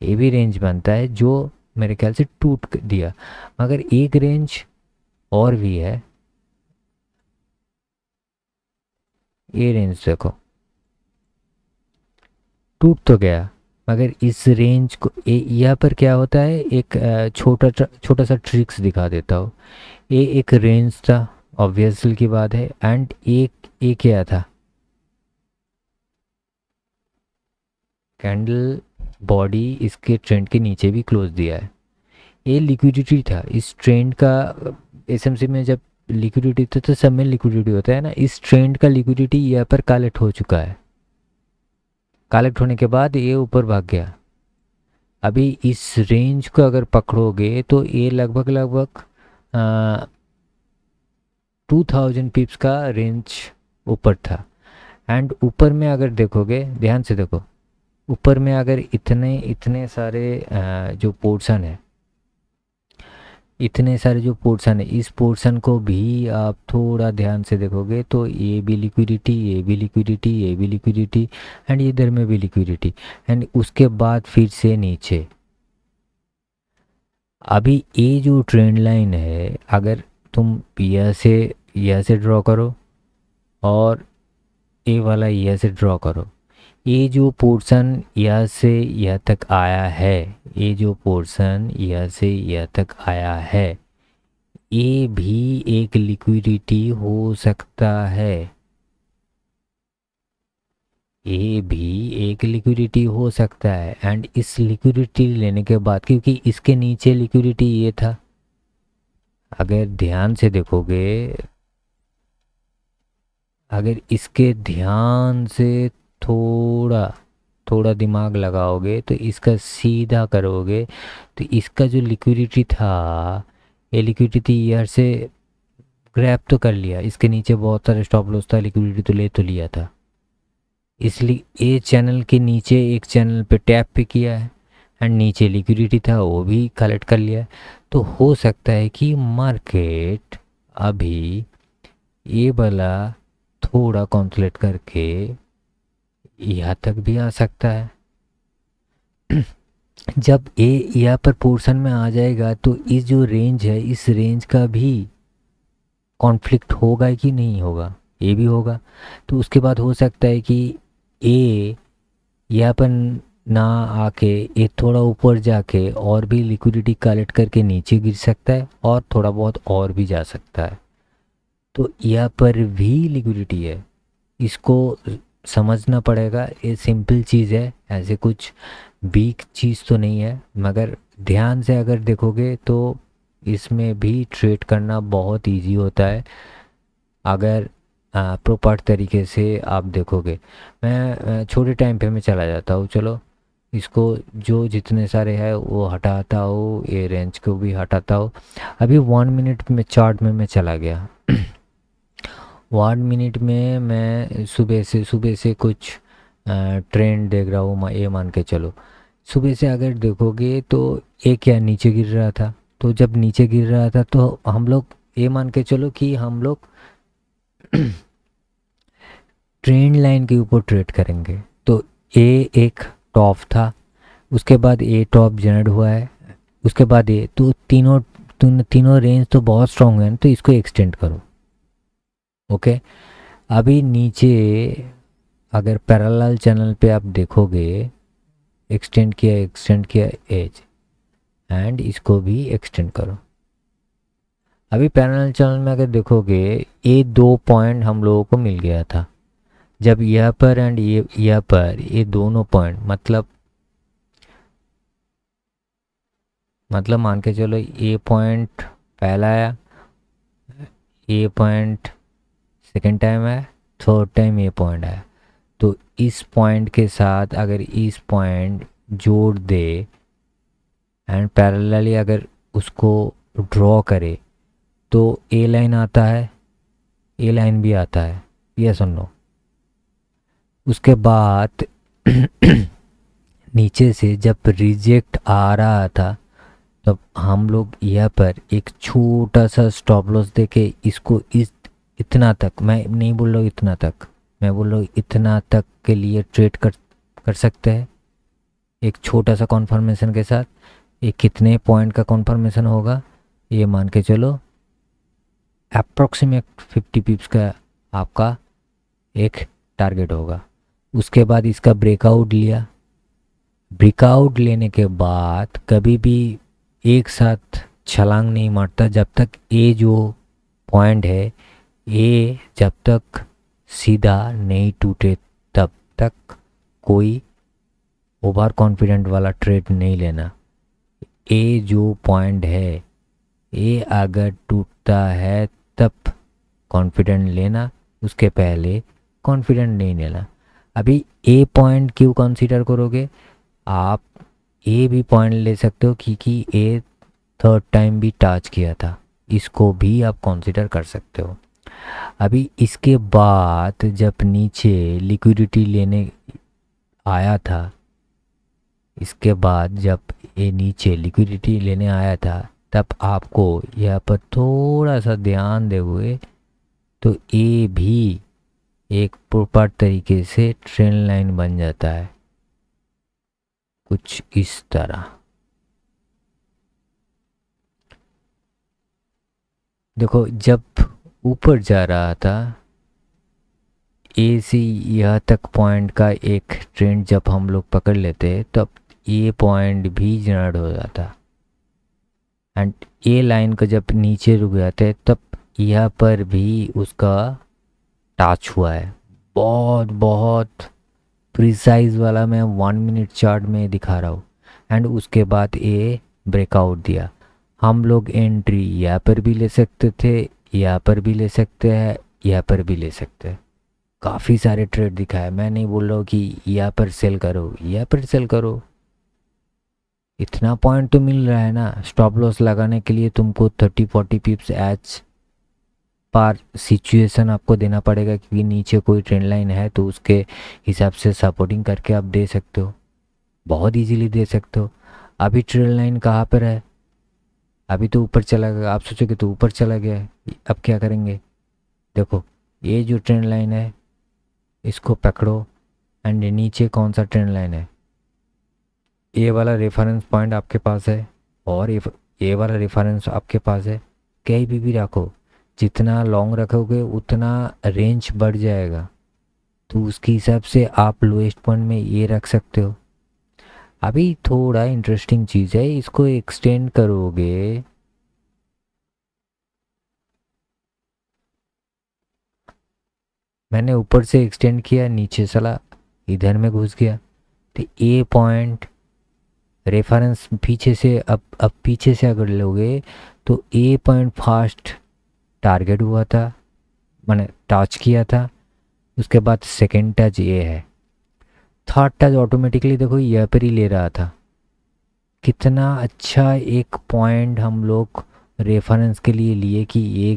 ए भी रेंज बनता है जो मेरे ख्याल से टूट दिया। मगर एक रेंज और भी है, ये रेंज देखो टूट तो गया, मगर इस रेंज को यहाँ पर क्या होता है, एक छोटा सा ट्रिक्स दिखा देता हूँ। ये एक रेंज था, ऑब्वियसली की बात है, एंड एक क्या था, कैंडल बॉडी इसके ट्रेंड के नीचे भी क्लोज दिया है। ये लिक्विडिटी था इस ट्रेंड का। एसएमसी में जब लिक्विडिटी था तो सब में लिक्विडिटी होता है ना, इस ट्रेंड का लिक्विडिटी यहाँ पर कलेक्ट हो चुका है। कलेक्ट होने के बाद ये ऊपर भाग गया। अभी इस रेंज को अगर पकड़ोगे तो ये लगभग लगभग 2000 पिप्स का रेंज ऊपर था। एंड ऊपर में अगर देखोगे, ध्यान से देखो, ऊपर में अगर इतने इतने सारे जो पोर्शन है, इतने सारे जो पोर्शन है, इस पोर्शन को भी आप थोड़ा ध्यान से देखोगे तो ये भी लिक्विडिटी, ये भी लिक्विडिटी, ये भी लिक्विडिटी, एंड इधर में भी लिक्विडिटी, एंड उसके बाद फिर से नीचे। अभी ये जो ट्रेंड लाइन है, अगर तुम यहाँ से ड्रॉ करो और ये वाला यहाँ से ड्रॉ करो, ये जो पोर्शन यहाँ से यहाँ तक आया है, ये जो पोर्शन यहाँ से यहाँ तक आया है, ये भी एक लिक्विडिटी हो सकता है, ये भी एक लिक्विडिटी हो सकता है। एंड इस लिक्विडिटी लेने के बाद, क्योंकि इसके नीचे लिक्विडिटी ये था, अगर ध्यान से देखोगे, अगर इसके ध्यान से थोड़ा थोड़ा दिमाग लगाओगे तो इसका सीधा करोगे तो इसका जो लिक्विडिटी था, ये लिक्विडिटी ईयर से ग्रैब तो कर लिया, इसके नीचे बहुत सारे स्टॉप लॉस था, लिक्विडिटी तो ले तो लिया था, इसलिए ये चैनल के नीचे एक चैनल पे टैप पे किया है, एंड नीचे लिक्विडिटी था वो भी कलेक्ट कर लिया है। तो हो सकता है कि मार्केट अभी ये वाला थोड़ा कॉन्सुलेट करके यहाँ तक भी आ सकता है। जब ये यहाँ पर पोर्शन में आ जाएगा तो इस जो रेंज है, इस रेंज का भी कॉन्फ्लिक्ट होगा कि नहीं होगा, ये भी होगा। तो उसके बाद हो सकता है कि ये यहाँ पर ना आके ये थोड़ा ऊपर जाके और भी लिक्विडिटी कलेक्ट करके नीचे गिर सकता है, और थोड़ा बहुत और भी जा सकता है। तो यहाँ पर भी लिक्विडिटी है, इसको समझना पड़ेगा। ये सिंपल चीज़ है, ऐसे कुछ वीक चीज़ तो नहीं है, मगर ध्यान से अगर देखोगे तो इसमें भी ट्रेड करना बहुत इजी होता है अगर प्रॉपर तरीके से आप देखोगे। मैं छोटे टाइम पे मैं चला जाता हूँ, चलो इसको जो जितने सारे हैं वो हटाता हूँ, ये रेंज को भी हटाता हूँ। अभी 1 मिनट में चार्ट में मैं चला गया। 1 मिनट में मैं सुबह से कुछ ट्रेंड देख रहा हूँ, ये मान के चलो। सुबह से अगर देखोगे तो ये क्या नीचे गिर रहा था, तो जब नीचे गिर रहा था तो हम लोग ये मान के चलो कि हम लोग ट्रेंड लाइन के ऊपर ट्रेड करेंगे। तो ये एक टॉप था, उसके बाद ये टॉप जनरेट हुआ है, उसके बाद ये, तो तीनों रेंज तो बहुत स्ट्रॉन्ग है, तो इसको एक्सटेंड करो। ओके, अभी नीचे अगर पैरेलल चैनल पे आप देखोगे, एक्सटेंड किया एज, एंड इसको भी एक्सटेंड करो। अभी पैरेलल चैनल में अगर देखोगे, ये 2 पॉइंट हम लोगों को मिल गया था, जब यहाँ पर एंड ये यहाँ पर ये दोनों पॉइंट मतलब मान के चलो ए पॉइंट पहला आया, ए पॉइंट सेकेंड टाइम आया, थर्ड टाइम ए पॉइंट आया, तो इस पॉइंट के साथ अगर इस पॉइंट जोड़ दे एंड पैरेलली अगर उसको ड्रॉ करे तो ए लाइन आता है, ए लाइन भी आता है, ये सुन लो। उसके बाद नीचे से जब रिजेक्ट आ रहा था तब हम लोग यहाँ पर एक छोटा सा स्टॉप लॉस देके इसको इतना तक, मैं नहीं बोल रहा हूँ इतना तक, मैं बोल रहा हूँ इतना तक के लिए ट्रेड कर सकते हैं एक छोटा सा कॉन्फर्मेशन के साथ। ये कितने पॉइंट का कॉन्फर्मेशन होगा, ये मान के चलो अप्रोक्सीमेट 50 पिप्स का आपका एक टारगेट होगा। उसके बाद इसका ब्रेकआउट लिया, ब्रेकआउट लेने के बाद कभी भी एक साथ छलांग नहीं मारता जब तक ये जो पॉइंट है ये जब तक सीधा नहीं टूटे तब तक कोई ओवर कॉन्फिडेंट वाला ट्रेड नहीं लेना। ये जो पॉइंट है ये अगर टूटता है तब कॉन्फिडेंट लेना, उसके पहले कॉन्फिडेंट नहीं लेना। अभी ए पॉइंट क्यों कंसीडर करोगे, आप ए भी पॉइंट ले सकते हो क्योंकि ए थर्ड टाइम भी टच किया था, इसको भी आप कंसीडर कर सकते हो। अभी इसके बाद जब नीचे लिक्विडिटी लेने आया था, इसके बाद जब ये नीचे लिक्विडिटी लेने आया था तब आपको यहाँ पर थोड़ा सा ध्यान दे हुए तो ये भी एक प्रॉपर तरीके से ट्रेंड लाइन बन जाता है कुछ इस तरह। देखो जब ऊपर जा रहा था ए से यह तक पॉइंट का एक ट्रेंड जब हम लोग पकड़ लेते तब ये पॉइंट भी जनरेट हो जाता एंड ए लाइन को जब नीचे रुक जाते तब यह पर भी उसका टच हुआ है। बहुत बहुत प्रिसाइज वाला मैं 1 मिनट चार्ट में दिखा रहा हूँ एंड उसके बाद ये ब्रेकआउट दिया। हम लोग एंट्री यहाँ पर भी ले सकते थे, यहाँ पर भी ले सकते हैं, यहाँ पर भी ले सकते हैं। काफ़ी सारे ट्रेड दिखाए, मैं नहीं बोल रहा हूँ कि यहाँ पर सेल करो, यहाँ पर सेल करो, इतना पॉइंट तो मिल रहा है ना। स्टॉप लॉस लगाने के लिए तुमको 30-40 पिप्स एज पर सिचुएशन आपको देना पड़ेगा क्योंकि नीचे कोई ट्रेंड लाइन है तो उसके हिसाब से सपोर्टिंग करके आप दे सकते हो, बहुत इजीली दे सकते हो। अभी ट्रेंड लाइन कहाँ पर है, अभी तो ऊपर चला गया, आप सोचोगे तो ऊपर चला गया है, अब क्या करेंगे। देखो ये जो ट्रेंड लाइन है इसको पकड़ो एंड नीचे कौन सा ट्रेंड लाइन है, ये वाला रेफरेंस पॉइंट आपके पास है और ये वाला रेफरेंस आपके पास है। कहीं भी रखो, जितना लॉन्ग रखोगे उतना रेंज बढ़ जाएगा, तो उसके हिसाब से आप लोएस्ट पॉइंट में ये रख सकते हो। अभी थोड़ा इंटरेस्टिंग चीज़ है, इसको एक्सटेंड करोगे मैंने ऊपर से एक्सटेंड किया, नीचे चला, इधर में घुस गया, तो ए पॉइंट रेफरेंस पीछे से अब पीछे से अगर लोगे तो ए पॉइंट फास्ट टारगेट हुआ था, मैंने टच किया था। उसके बाद सेकेंड टच ये है, थर्ड टच ऑटोमेटिकली देखो यहाँ पर ही ले रहा था। कितना अच्छा एक पॉइंट हम लोग रेफरेंस के लिए लिए कि ये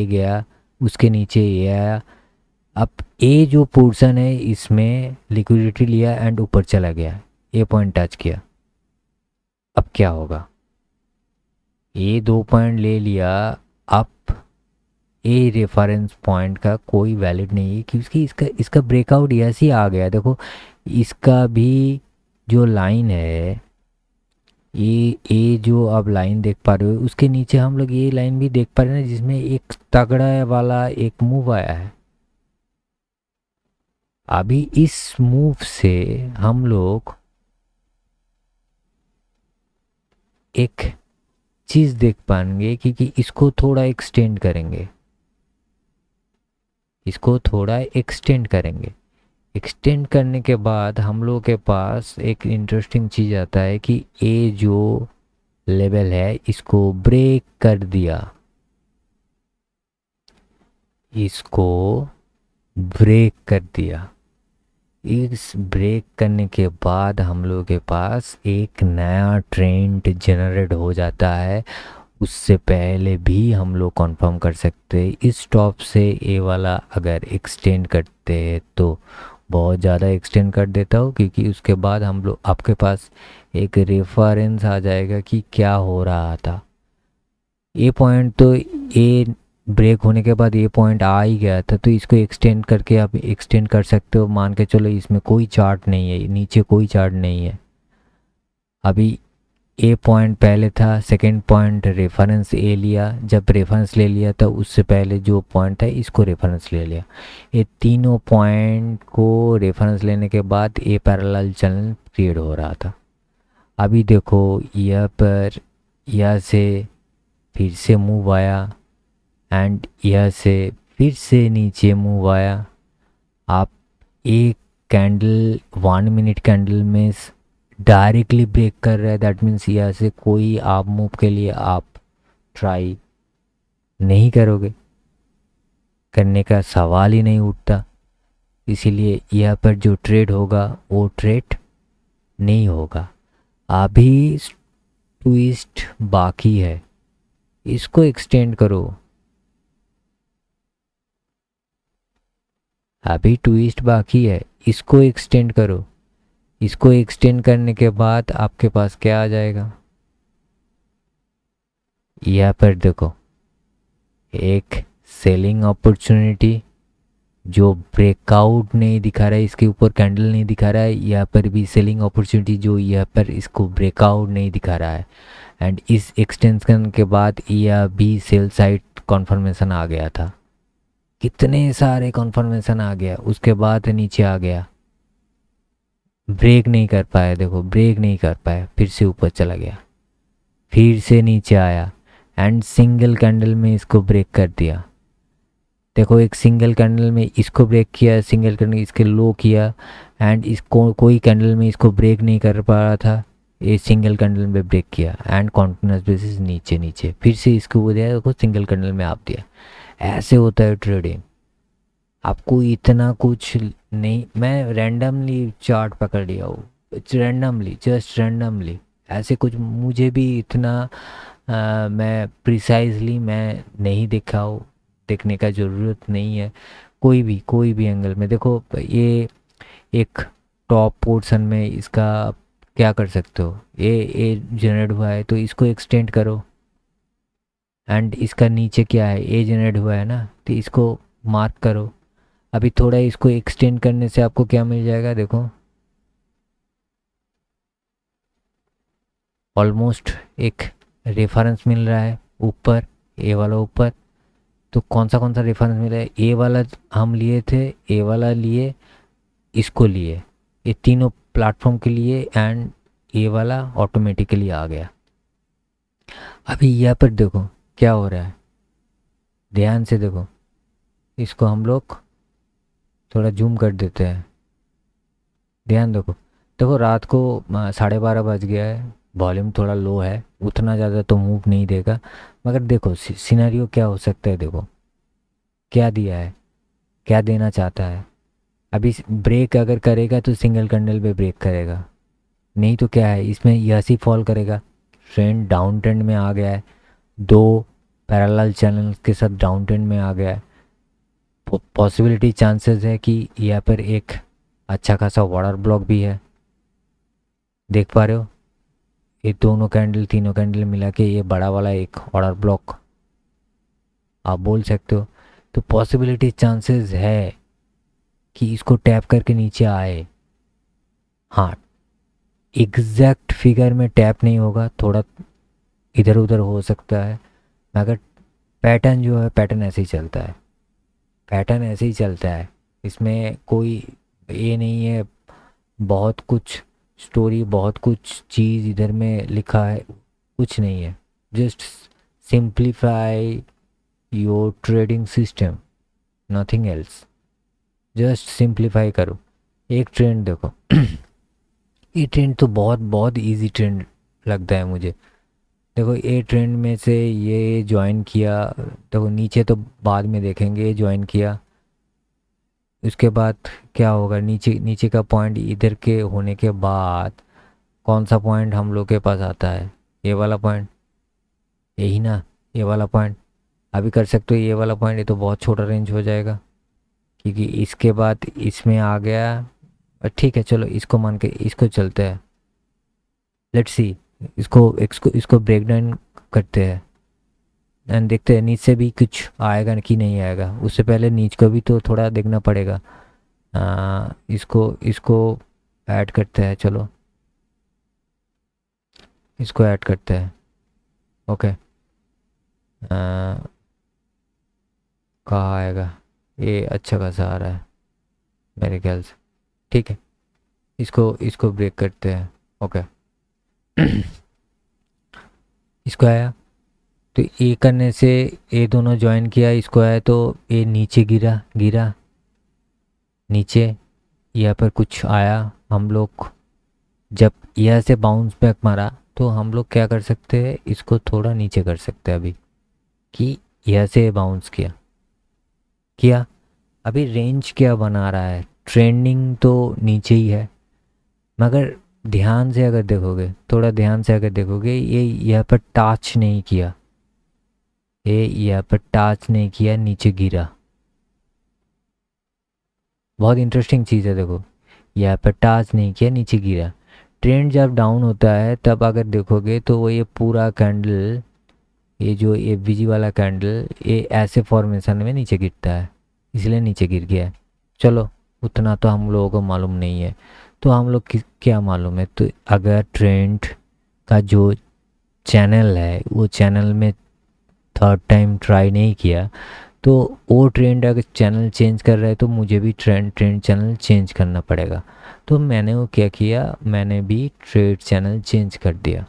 गया उसके नीचे ये आया। अब ए जो पोर्शन है इसमें लिक्विडिटी लिया एंड ऊपर चला गया, ए पॉइंट टच किया, अब क्या होगा, ए 2 पॉइंट ले लिया, अब ए रेफरेंस पॉइंट का कोई वैलिड नहीं है क्योंकि इसका ब्रेकआउट ऐसे ही आ गया। देखो इसका भी जो लाइन है, ये जो आप लाइन देख पा रहे हो उसके नीचे हम लोग ये लाइन भी देख पा रहे हैं ना जिसमें एक तगड़ा वाला एक मूव आया है। अभी इस मूव से हम लोग एक चीज़ देख पाएंगे क्योंकि इसको थोड़ा एक्सटेंड करेंगे, इसको थोड़ा एक्सटेंड करेंगे। एक्सटेंड करने के बाद हम लोग के पास एक इंटरेस्टिंग चीज़ आता है कि ये जो लेवल है इसको ब्रेक कर दिया, इसको ब्रेक कर दिया। इस ब्रेक करने के बाद हम लोग के पास एक नया ट्रेंड जनरेट हो जाता है। उससे पहले भी हम लोग कंफर्म कर सकते हैं इस टॉप से ए वाला अगर एक्सटेंड करते हैं तो बहुत ज़्यादा एक्सटेंड कर देता हूँ, क्योंकि उसके बाद हम लोग आपके पास एक रेफरेंस आ जाएगा कि क्या हो रहा था। ये पॉइंट तो ए ब्रेक होने के बाद ये पॉइंट आ ही गया था, तो इसको एक्सटेंड करके आप एक्सटेंड कर सकते हो। मान के चलो इसमें कोई चार्ट नहीं है, नीचे कोई चार्ट नहीं है। अभी ए पॉइंट पहले था, सेकंड पॉइंट रेफरेंस ए लिया, जब रेफरेंस ले लिया था उससे पहले जो पॉइंट है इसको रेफरेंस ले लिया। ये तीनों पॉइंट को रेफरेंस लेने के बाद ए पैरेलल चैनल क्रिएट हो रहा था। अभी देखो यहाँ पर, यहाँ से फिर से मूव आया एंड यहाँ से फिर से नीचे मूव आया। आप एक कैंडल 1 मिनट कैंडल में डायरेक्टली ब्रेक कर रहा है, दैट मीन्स यहाँ से कोई आप मूव के लिए आप ट्राई नहीं करोगे, करने का सवाल ही नहीं उठता। इसीलिए यहाँ पर जो ट्रेड होगा वो ट्रेड नहीं होगा। अभी ट्विस्ट बाकी है, इसको एक्सटेंड करो। अभी ट्विस्ट बाकी है, इसको एक्सटेंड करो। इसको एक्सटेंड करने के बाद आपके पास क्या आ जाएगा, यहाँ पर देखो एक सेलिंग अपॉर्चुनिटी जो ब्रेकआउट नहीं दिखा रहा है, इसके ऊपर कैंडल नहीं दिखा रहा है। यहाँ पर भी सेलिंग अपॉर्चुनिटी जो यहाँ पर इसको ब्रेकआउट नहीं दिखा रहा है। एंड इस एक्सटेंशन के बाद यह भी सेल साइड कॉन्फर्मेशन आ गया था, कितने सारे कॉन्फर्मेशन आ गया, उसके बाद नीचे आ गया, ब्रेक नहीं कर पाया। देखो ब्रेक नहीं कर पाया, फिर से ऊपर चला गया, फिर से नीचे आया एंड सिंगल कैंडल में इसको ब्रेक कर दिया। देखो एक सिंगल कैंडल में इसको ब्रेक किया, सिंगल कैंडल इसके लो किया एंड इसको कोई कैंडल में इसको ब्रेक नहीं कर पा रहा था, ये सिंगल कैंडल में ब्रेक किया एंड कॉन्टिन्यूस बेसिस नीचे नीचे, फिर से इसको वो दिया, देखो सिंगल कैंडल में आप दिया। ऐसे होता है ट्रेडिंग। आपको इतना कुछ नहीं, मैं रैंडमली चार्ट पकड़ लिया हूँ, रैंडमली, जस्ट रैंडमली। ऐसे कुछ मुझे भी इतना मैं प्रिसाइजली मैं नहीं देखा हूँ, देखने का ज़रूरत नहीं है। कोई भी एंगल में देखो, ये एक टॉप पोर्शन में इसका आप क्या कर सकते हो, ये जनरेट हुआ है तो इसको एक्सटेंड करो। एंड इसका नीचे क्या है, ए जनरेट हुआ है ना, तो इसको मार्क करो। अभी थोड़ा इसको एक्सटेंड करने से आपको क्या मिल जाएगा, देखो ऑलमोस्ट एक रेफरेंस मिल रहा है ऊपर, ए वाला ऊपर। तो कौन सा रेफरेंस मिला है, ए वाला हम लिए थे, ए वाला लिए, इसको लिए, ये तीनों प्लेटफॉर्म के लिए एंड ए वाला ऑटोमेटिकली आ गया। अभी यहाँ पर देखो क्या हो रहा है, ध्यान से देखो, इसको हम लोग थोड़ा जूम कर देते हैं, ध्यान देखो। देखो रात को 12:30 बज गया है, वॉल्यूम थोड़ा लो है, उतना ज़्यादा तो मूव नहीं देगा। मगर देखो सिनेरियो क्या हो सकता है, देखो क्या दिया है, क्या देना चाहता है। अभी ब्रेक अगर करेगा तो सिंगल कैंडल पे ब्रेक करेगा, नहीं तो क्या है इसमें यही फॉल करेगा। ट्रेंड डाउन ट्रेंड में आ गया है, दो पैरेलल चैनल के साथ डाउन ट्रेंड में आ गया है। पॉसिबिलिटी चांसेस है कि यहाँ पर एक अच्छा खासा वाटर ब्लॉक भी है, देख पा रहे हो। ये दोनों कैंडल तीनों कैंडल मिला के ये बड़ा वाला एक वाटर ब्लॉक आप बोल सकते हो। तो पॉसिबिलिटी चांसेस है कि इसको टैप करके नीचे आए। हाँ, एग्जैक्ट फिगर में टैप नहीं होगा, थोड़ा इधर उधर हो सकता है, मगर पैटर्न जो है पैटर्न ऐसे ही चलता है, पैटर्न ऐसे ही चलता है। इसमें कोई ये नहीं है, बहुत कुछ स्टोरी, बहुत कुछ चीज़ इधर में लिखा है, कुछ नहीं है। Just simplify your trading system, nothing else. Just simplify करो। एक ट्रेंड देखो ये ट्रेंड तो बहुत बहुत इजी ट्रेंड लगता है मुझे। देखो ये ट्रेंड में से ये ज्वाइन किया, देखो नीचे तो बाद में देखेंगे, ये ज्वाइन किया, उसके बाद क्या होगा, नीचे नीचे का पॉइंट इधर के होने के बाद कौन सा पॉइंट हम लोग के पास आता है, ये वाला पॉइंट, यही ना, ये वाला पॉइंट। अभी कर सकते हो ये वाला पॉइंट, ये तो बहुत छोटा रेंज हो जाएगा क्योंकि इसके बाद इसमें आ गया। ठीक है चलो इसको मान के इसको चलते हैं, लेट्स सी, इसको ब्रेक डाउन करते हैं एंड देखते हैं नीच से भी कुछ आएगा कि नहीं आएगा। उससे पहले नीच को भी तो थोड़ा देखना पड़ेगा। इसको इसको ऐड करते हैं, चलो इसको ऐड करते हैं। ओके कहाँ आएगा, ये अच्छा खासा आ रहा है मेरे ख्याल से। ठीक है इसको इसको ब्रेक करते हैं। ओके इसको आया तो ए करने से ए दोनों ज्वाइन किया, इसको आया तो ए नीचे गिरा गिरा नीचे, यहाँ पर कुछ आया। हम लोग जब यहाँ से बाउंस बैक मारा तो हम लोग क्या कर सकते हैं, इसको थोड़ा नीचे कर सकते हैं अभी, कि यहाँ से बाउंस किया किया। अभी रेंज क्या बना रहा है, ट्रेंडिंग तो नीचे ही है, मगर ध्यान से अगर देखोगे, थोड़ा ध्यान से अगर देखोगे, ये यहाँ पर टच नहीं किया, ये यहाँ पर टच नहीं किया, नीचे गिरा। बहुत इंटरेस्टिंग चीज़ है देखो, यहाँ पर टच नहीं किया, नीचे गिरा। ट्रेंड जब डाउन होता है तब अगर देखोगे तो वो ये पूरा कैंडल, ये जो एफवीजी वाला कैंडल, ये ऐसे फॉर्मेशन में नीचे गिरता है, इसलिए नीचे गिर गया है। चलो उतना तो हम लोगों को मालूम नहीं है, तो हम लोग क्या मालूम है, तो अगर ट्रेंड का जो चैनल है वो चैनल में थर्ड टाइम ट्राई नहीं किया, तो वो ट्रेंड अगर चैनल चेंज कर रहा है तो मुझे भी ट्रेंड चैनल चेंज करना पड़ेगा। तो मैंने वो क्या किया, मैंने भी ट्रेड चैनल चेंज कर दिया,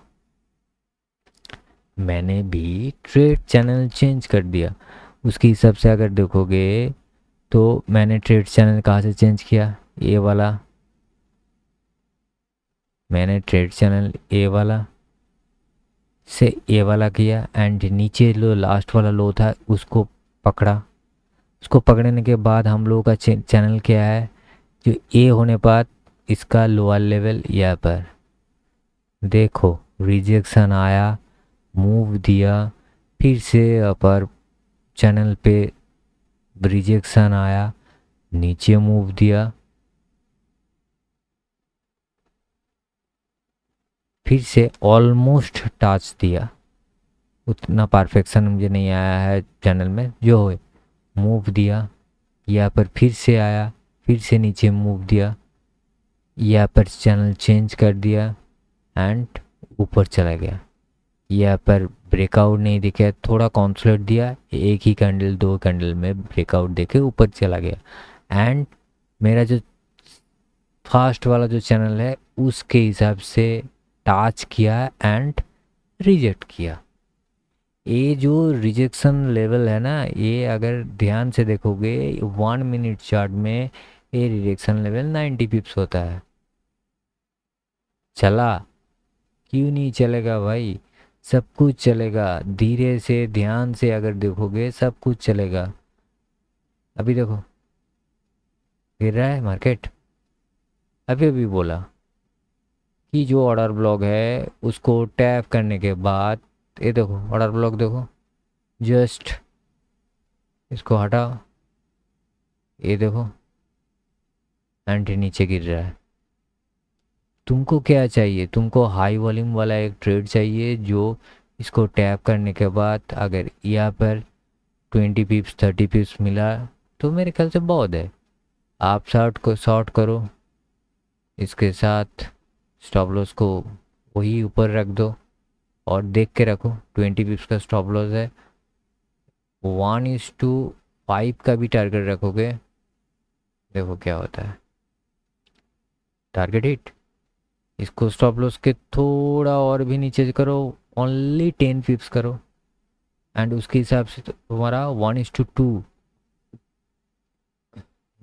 मैंने भी ट्रेड चैनल चेंज कर दिया। उसके हिसाब से अगर देखोगे तो मैंने ट्रेड चैनल कहाँ से चेंज किया, ये वाला, मैंने ट्रेड चैनल ए वाला से ए वाला किया एंड नीचे लो लास्ट वाला लो था उसको पकड़ा। उसको पकड़ने के बाद हम लोगों का चैनल क्या है, जो ए होने बाद इसका लोअर लेवल यहाँ पर देखो, रिजेक्शन आया, मूव दिया, फिर से अपर चैनल पे रिजेक्शन आया, नीचे मूव दिया, फिर से ऑलमोस्ट टच दिया। उतना परफेक्शन मुझे नहीं आया है चैनल में, जो हो मूव दिया, यहाँ पर फिर से आया, फिर से नीचे मूव दिया, यहाँ पर चैनल चेंज कर दिया एंड ऊपर चला गया। यहाँ पर ब्रेकआउट नहीं दिखा, थोड़ा कॉन्सुलेट दिया, एक ही कैंडल दो कैंडल में ब्रेकआउट देके ऊपर चला गया एंड मेरा जो फास्ट वाला जो चैनल है उसके हिसाब से टच किया एंड रिजेक्ट किया। ये जो रिजेक्शन लेवल है ना, ये अगर ध्यान से देखोगे 1 मिनट चार्ट में ये रिजेक्शन लेवल 90 पिप्स होता है। चला, क्यों नहीं चलेगा भाई, सब कुछ चलेगा, धीरे से ध्यान से अगर देखोगे सब कुछ चलेगा। अभी देखो गिर रहा है मार्केट, अभी अभी बोला कि जो ऑर्डर ब्लॉक है उसको टैप करने के बाद ये देखो ऑर्डर ब्लॉक देखो, जस्ट इसको हटाओ, ये देखो एंटी नीचे गिर रहा है। तुमको क्या चाहिए, तुमको हाई वॉल्यूम वाला एक ट्रेड चाहिए जो इसको टैप करने के बाद अगर यहाँ पर 20 पिप्स 30 पिप्स मिला तो मेरे ख्याल से बहुत है। आप शॉर्ट करो, इसके साथ स्टॉप लॉस को वही ऊपर रख दो और देख के रखो, 20 पिप्स का स्टॉप लॉस है, 1:5 का भी टारगेट रखोगे, देखो क्या होता है, टारगेट हिट। इसको स्टॉप लॉस के थोड़ा और भी नीचे करो, ओनली 10 पिप्स करो एंड उसके हिसाब से तुम्हारा 1:2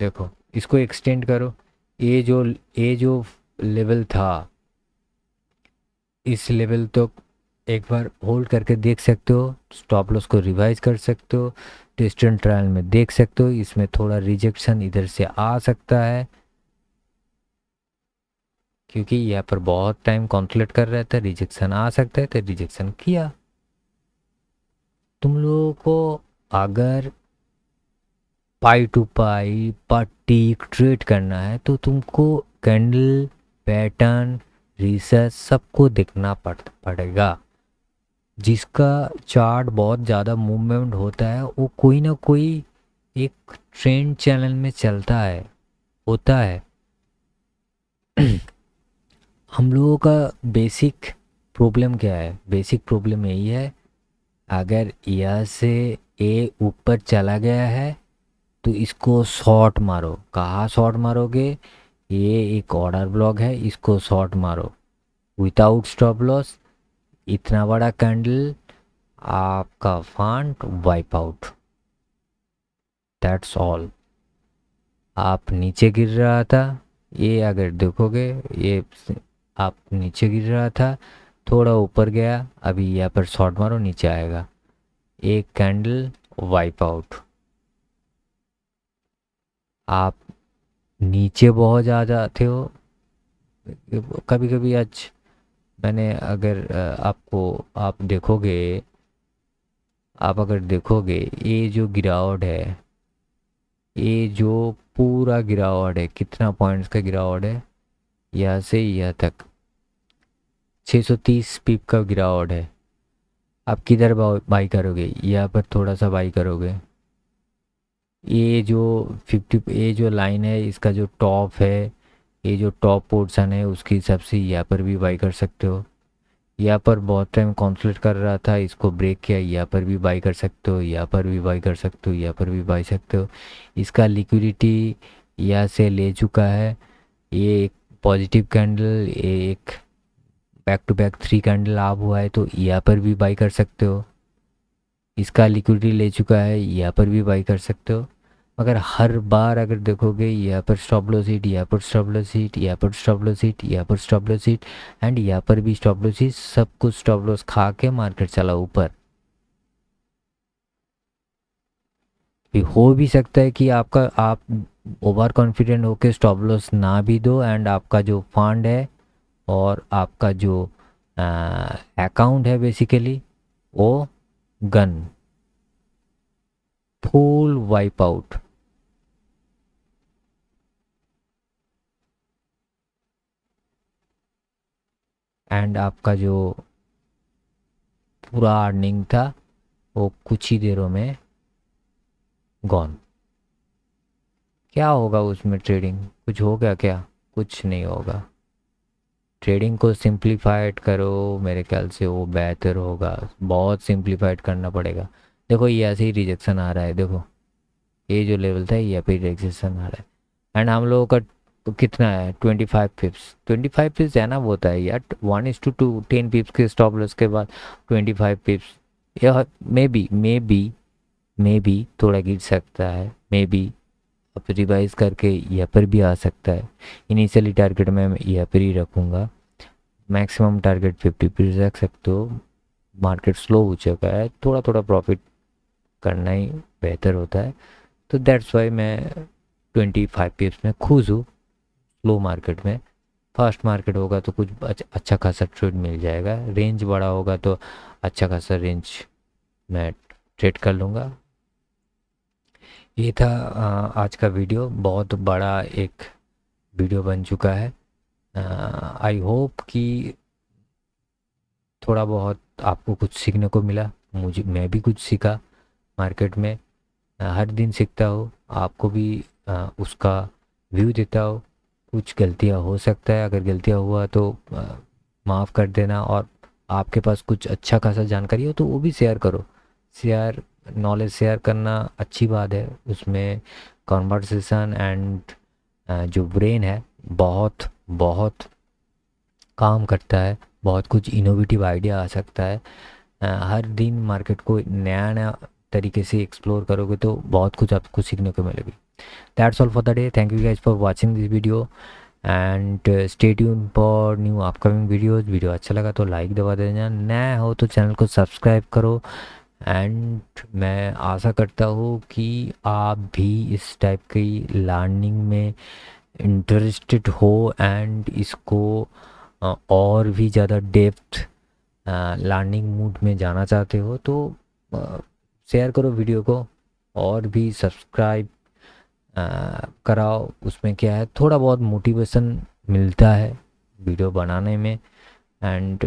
देखो इसको एक्सटेंड करो। ये जो लेवल था, इस लेवल तो एक बार होल्ड करके देख सकते हो, स्टॉप लॉस को रिवाइज कर सकते हो, डिस्टेंट ट्रायल में देख सकते हो। इसमें थोड़ा रिजेक्शन इधर से आ सकता है, क्योंकि यहाँ पर बहुत टाइम कॉन्सुलेट कर रहा था, रिजेक्शन आ सकता है तो रिजेक्शन किया। तुम लोगों को अगर पाई टू पाई टिक ट्रेड करना है तो तुमको कैंडल पैटर्न रिसर्च सबको देखना पड़ेगा। जिसका चार्ट बहुत ज़्यादा मूवमेंट होता है वो कोई ना कोई एक ट्रेंड चैनल में चलता है, होता है। हम लोगों का बेसिक प्रॉब्लम क्या है? बेसिक प्रॉब्लम यही है, अगर यहाँ से ए ऊपर चला गया है तो इसको शॉर्ट मारो। कहाँ शॉर्ट मारोगे? ये एक ऑर्डर ब्लॉक है, इसको शॉर्ट मारो विदाउट स्टॉप लॉस। इतना बड़ा कैंडल, आपका fund wipe out, that's all. आप नीचे गिर रहा था, ये अगर देखोगे, ये आप नीचे गिर रहा था, थोड़ा ऊपर गया, अभी यहाँ पर शॉर्ट मारो नीचे आएगा, एक कैंडल वाइप आउट। आप नीचे बहुत ज़्यादा आते हो। कभी कभी आज मैंने अगर आपको आप देखोगे, आप अगर देखोगे ये जो गिरावट है, ये जो पूरा गिरावट है, कितना पॉइंट्स का गिरावट है, यहाँ से यहाँ तक 630 पिप का गिरावट है। आप किधर बाई करोगे? यहाँ पर थोड़ा सा बाई करोगे। ये जो 50, ये जो लाइन है, इसका जो टॉप है, ये जो टॉप पोर्शन है, उसके हिसाब से यहाँ पर भी बाई कर सकते हो। यहाँ पर बहुत टाइम कॉन्सुलेट कर रहा था, इसको ब्रेक किया, यहाँ पर भी बाई कर सकते हो, यहाँ पर भी बाई कर सकते हो, यहाँ पर भी बाई सकते हो। इसका लिक्विडिटी यहाँ से ले चुका है। ये एक पॉजिटिव कैंडल, ये एक बैक टू बैक 3 कैंडल आप हुआ है, तो यहाँ पर भी बाई कर सकते हो। इसका लिक्विडिटी ले चुका है, यहाँ पर भी बाई कर सकते हो। मगर हर बार अगर देखोगे, यहाँ पर स्टॉप लॉस हिट, यहाँ पर स्टॉप लॉस हिट, यहाँ पर स्टॉप लॉस हिट, यहाँ पर स्टॉप लॉस हिट, एंड यहाँ पर भी स्टॉप लॉस हिट, सब कुछ स्टॉप लॉस खा के मार्केट चला ऊपर। भी हो भी सकता है कि आपका आप ओवर कॉन्फिडेंट होके स्टॉप लॉस ना भी दो, एंड आपका जो फंड है और आपका जो अकाउंट है बेसिकली, वो gun full wipe out. And आपका जो पूरा अर्निंग था वो कुछ ही देरों में गॉन। क्या होगा उसमें? ट्रेडिंग कुछ होगा क्या? कुछ नहीं होगा। ट्रेडिंग को सिंप्लीफाइड करो, मेरे ख्याल से वो बेहतर होगा। बहुत सिंप्लीफाइड करना पड़ेगा। देखो ये ऐसे ही रिजेक्शन आ रहा है, देखो ये जो लेवल था ये पे रिजेक्शन आ रहा है। एंड हम लोगों का तो कितना है? 25 पिप्स। 25 पिप्स है ना, वो होता है यार 1:2, 10 पिप्स के स्टॉप लॉस के बाद 25 पिप्स। यह मे बी थोड़ा गिर सकता है, मे बी अब रिवाइज करके यहाँ पर भी आ सकता है। इनिशियली टारगेट मैं यहाँ पर ही रखूँगा, मैक्सिमम टारगेट 50 पे रख सकते हो। मार्केट स्लो हो चुका है, थोड़ा थोड़ा प्रॉफिट करना ही बेहतर होता है, तो दैट्स वाई मैं 25 पिप्स में खुश हूँ। स्लो मार्केट में, फास्ट मार्केट होगा तो कुछ अच्छा खासा ट्रेड मिल जाएगा, रेंज बड़ा होगा तो अच्छा खासा रेंज मैं ट्रेड कर लूँगा। ये था आज का वीडियो, बहुत बड़ा एक वीडियो बन चुका है। आई होप कि थोड़ा बहुत आपको कुछ सीखने को मिला। मैं भी कुछ सीखा मार्केट में। हर दिन सीखता हूँ, आपको भी उसका व्यू देता हूँ। कुछ गलतियाँ हो सकता है, अगर गलतियाँ हुआ तो माफ़ कर देना, और आपके पास कुछ अच्छा खासा जानकारी हो तो वो भी शेयर करो। शेयर नॉलेज शेयर करना अच्छी बात है, उसमें कॉन्वर्सेशन एंड जो ब्रेन है बहुत बहुत काम करता है, बहुत कुछ इनोवेटिव आइडिया आ सकता है। हर दिन मार्केट को नया नया तरीके से एक्सप्लोर करोगे तो बहुत कुछ आपको सीखने को मिलेगी। That's all for the day. Thank you guys for watching this video and stay tune for new upcoming videos. Video अच्छा लगा तो लाइक दबा देना, नया हो तो चैनल को सब्सक्राइब करो। एंड मैं आशा करता हूँ कि आप भी इस टाइप की लर्निंग में इंटरेस्टेड हो एंड इसको और भी ज़्यादा डेप्थ लर्निंग मूड में जाना चाहते हो तो शेयर करो वीडियो को और भी सब्सक्राइब कराओ। उसमें क्या है, थोड़ा बहुत मोटिवेशन मिलता है वीडियो बनाने में। एंड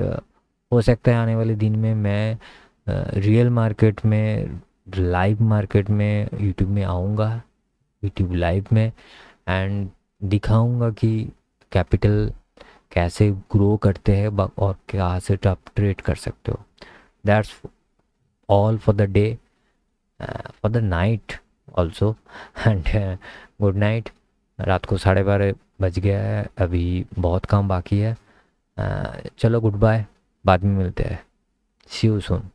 हो सकता है आने वाले दिन में मैं रियल मार्केट में, लाइव मार्केट में यूट्यूब में आऊँगा, यूट्यूब लाइव में, एंड दिखाऊंगा कि कैपिटल कैसे ग्रो करते हैं और कहाँ से आप ट्रेड कर सकते हो। That's all for the day, for the night also, and good night. रात को 12:30 बज गया है, अभी बहुत काम बाकी है। चलो गुड बाय, बाद में मिलते हैं, सी यू सून।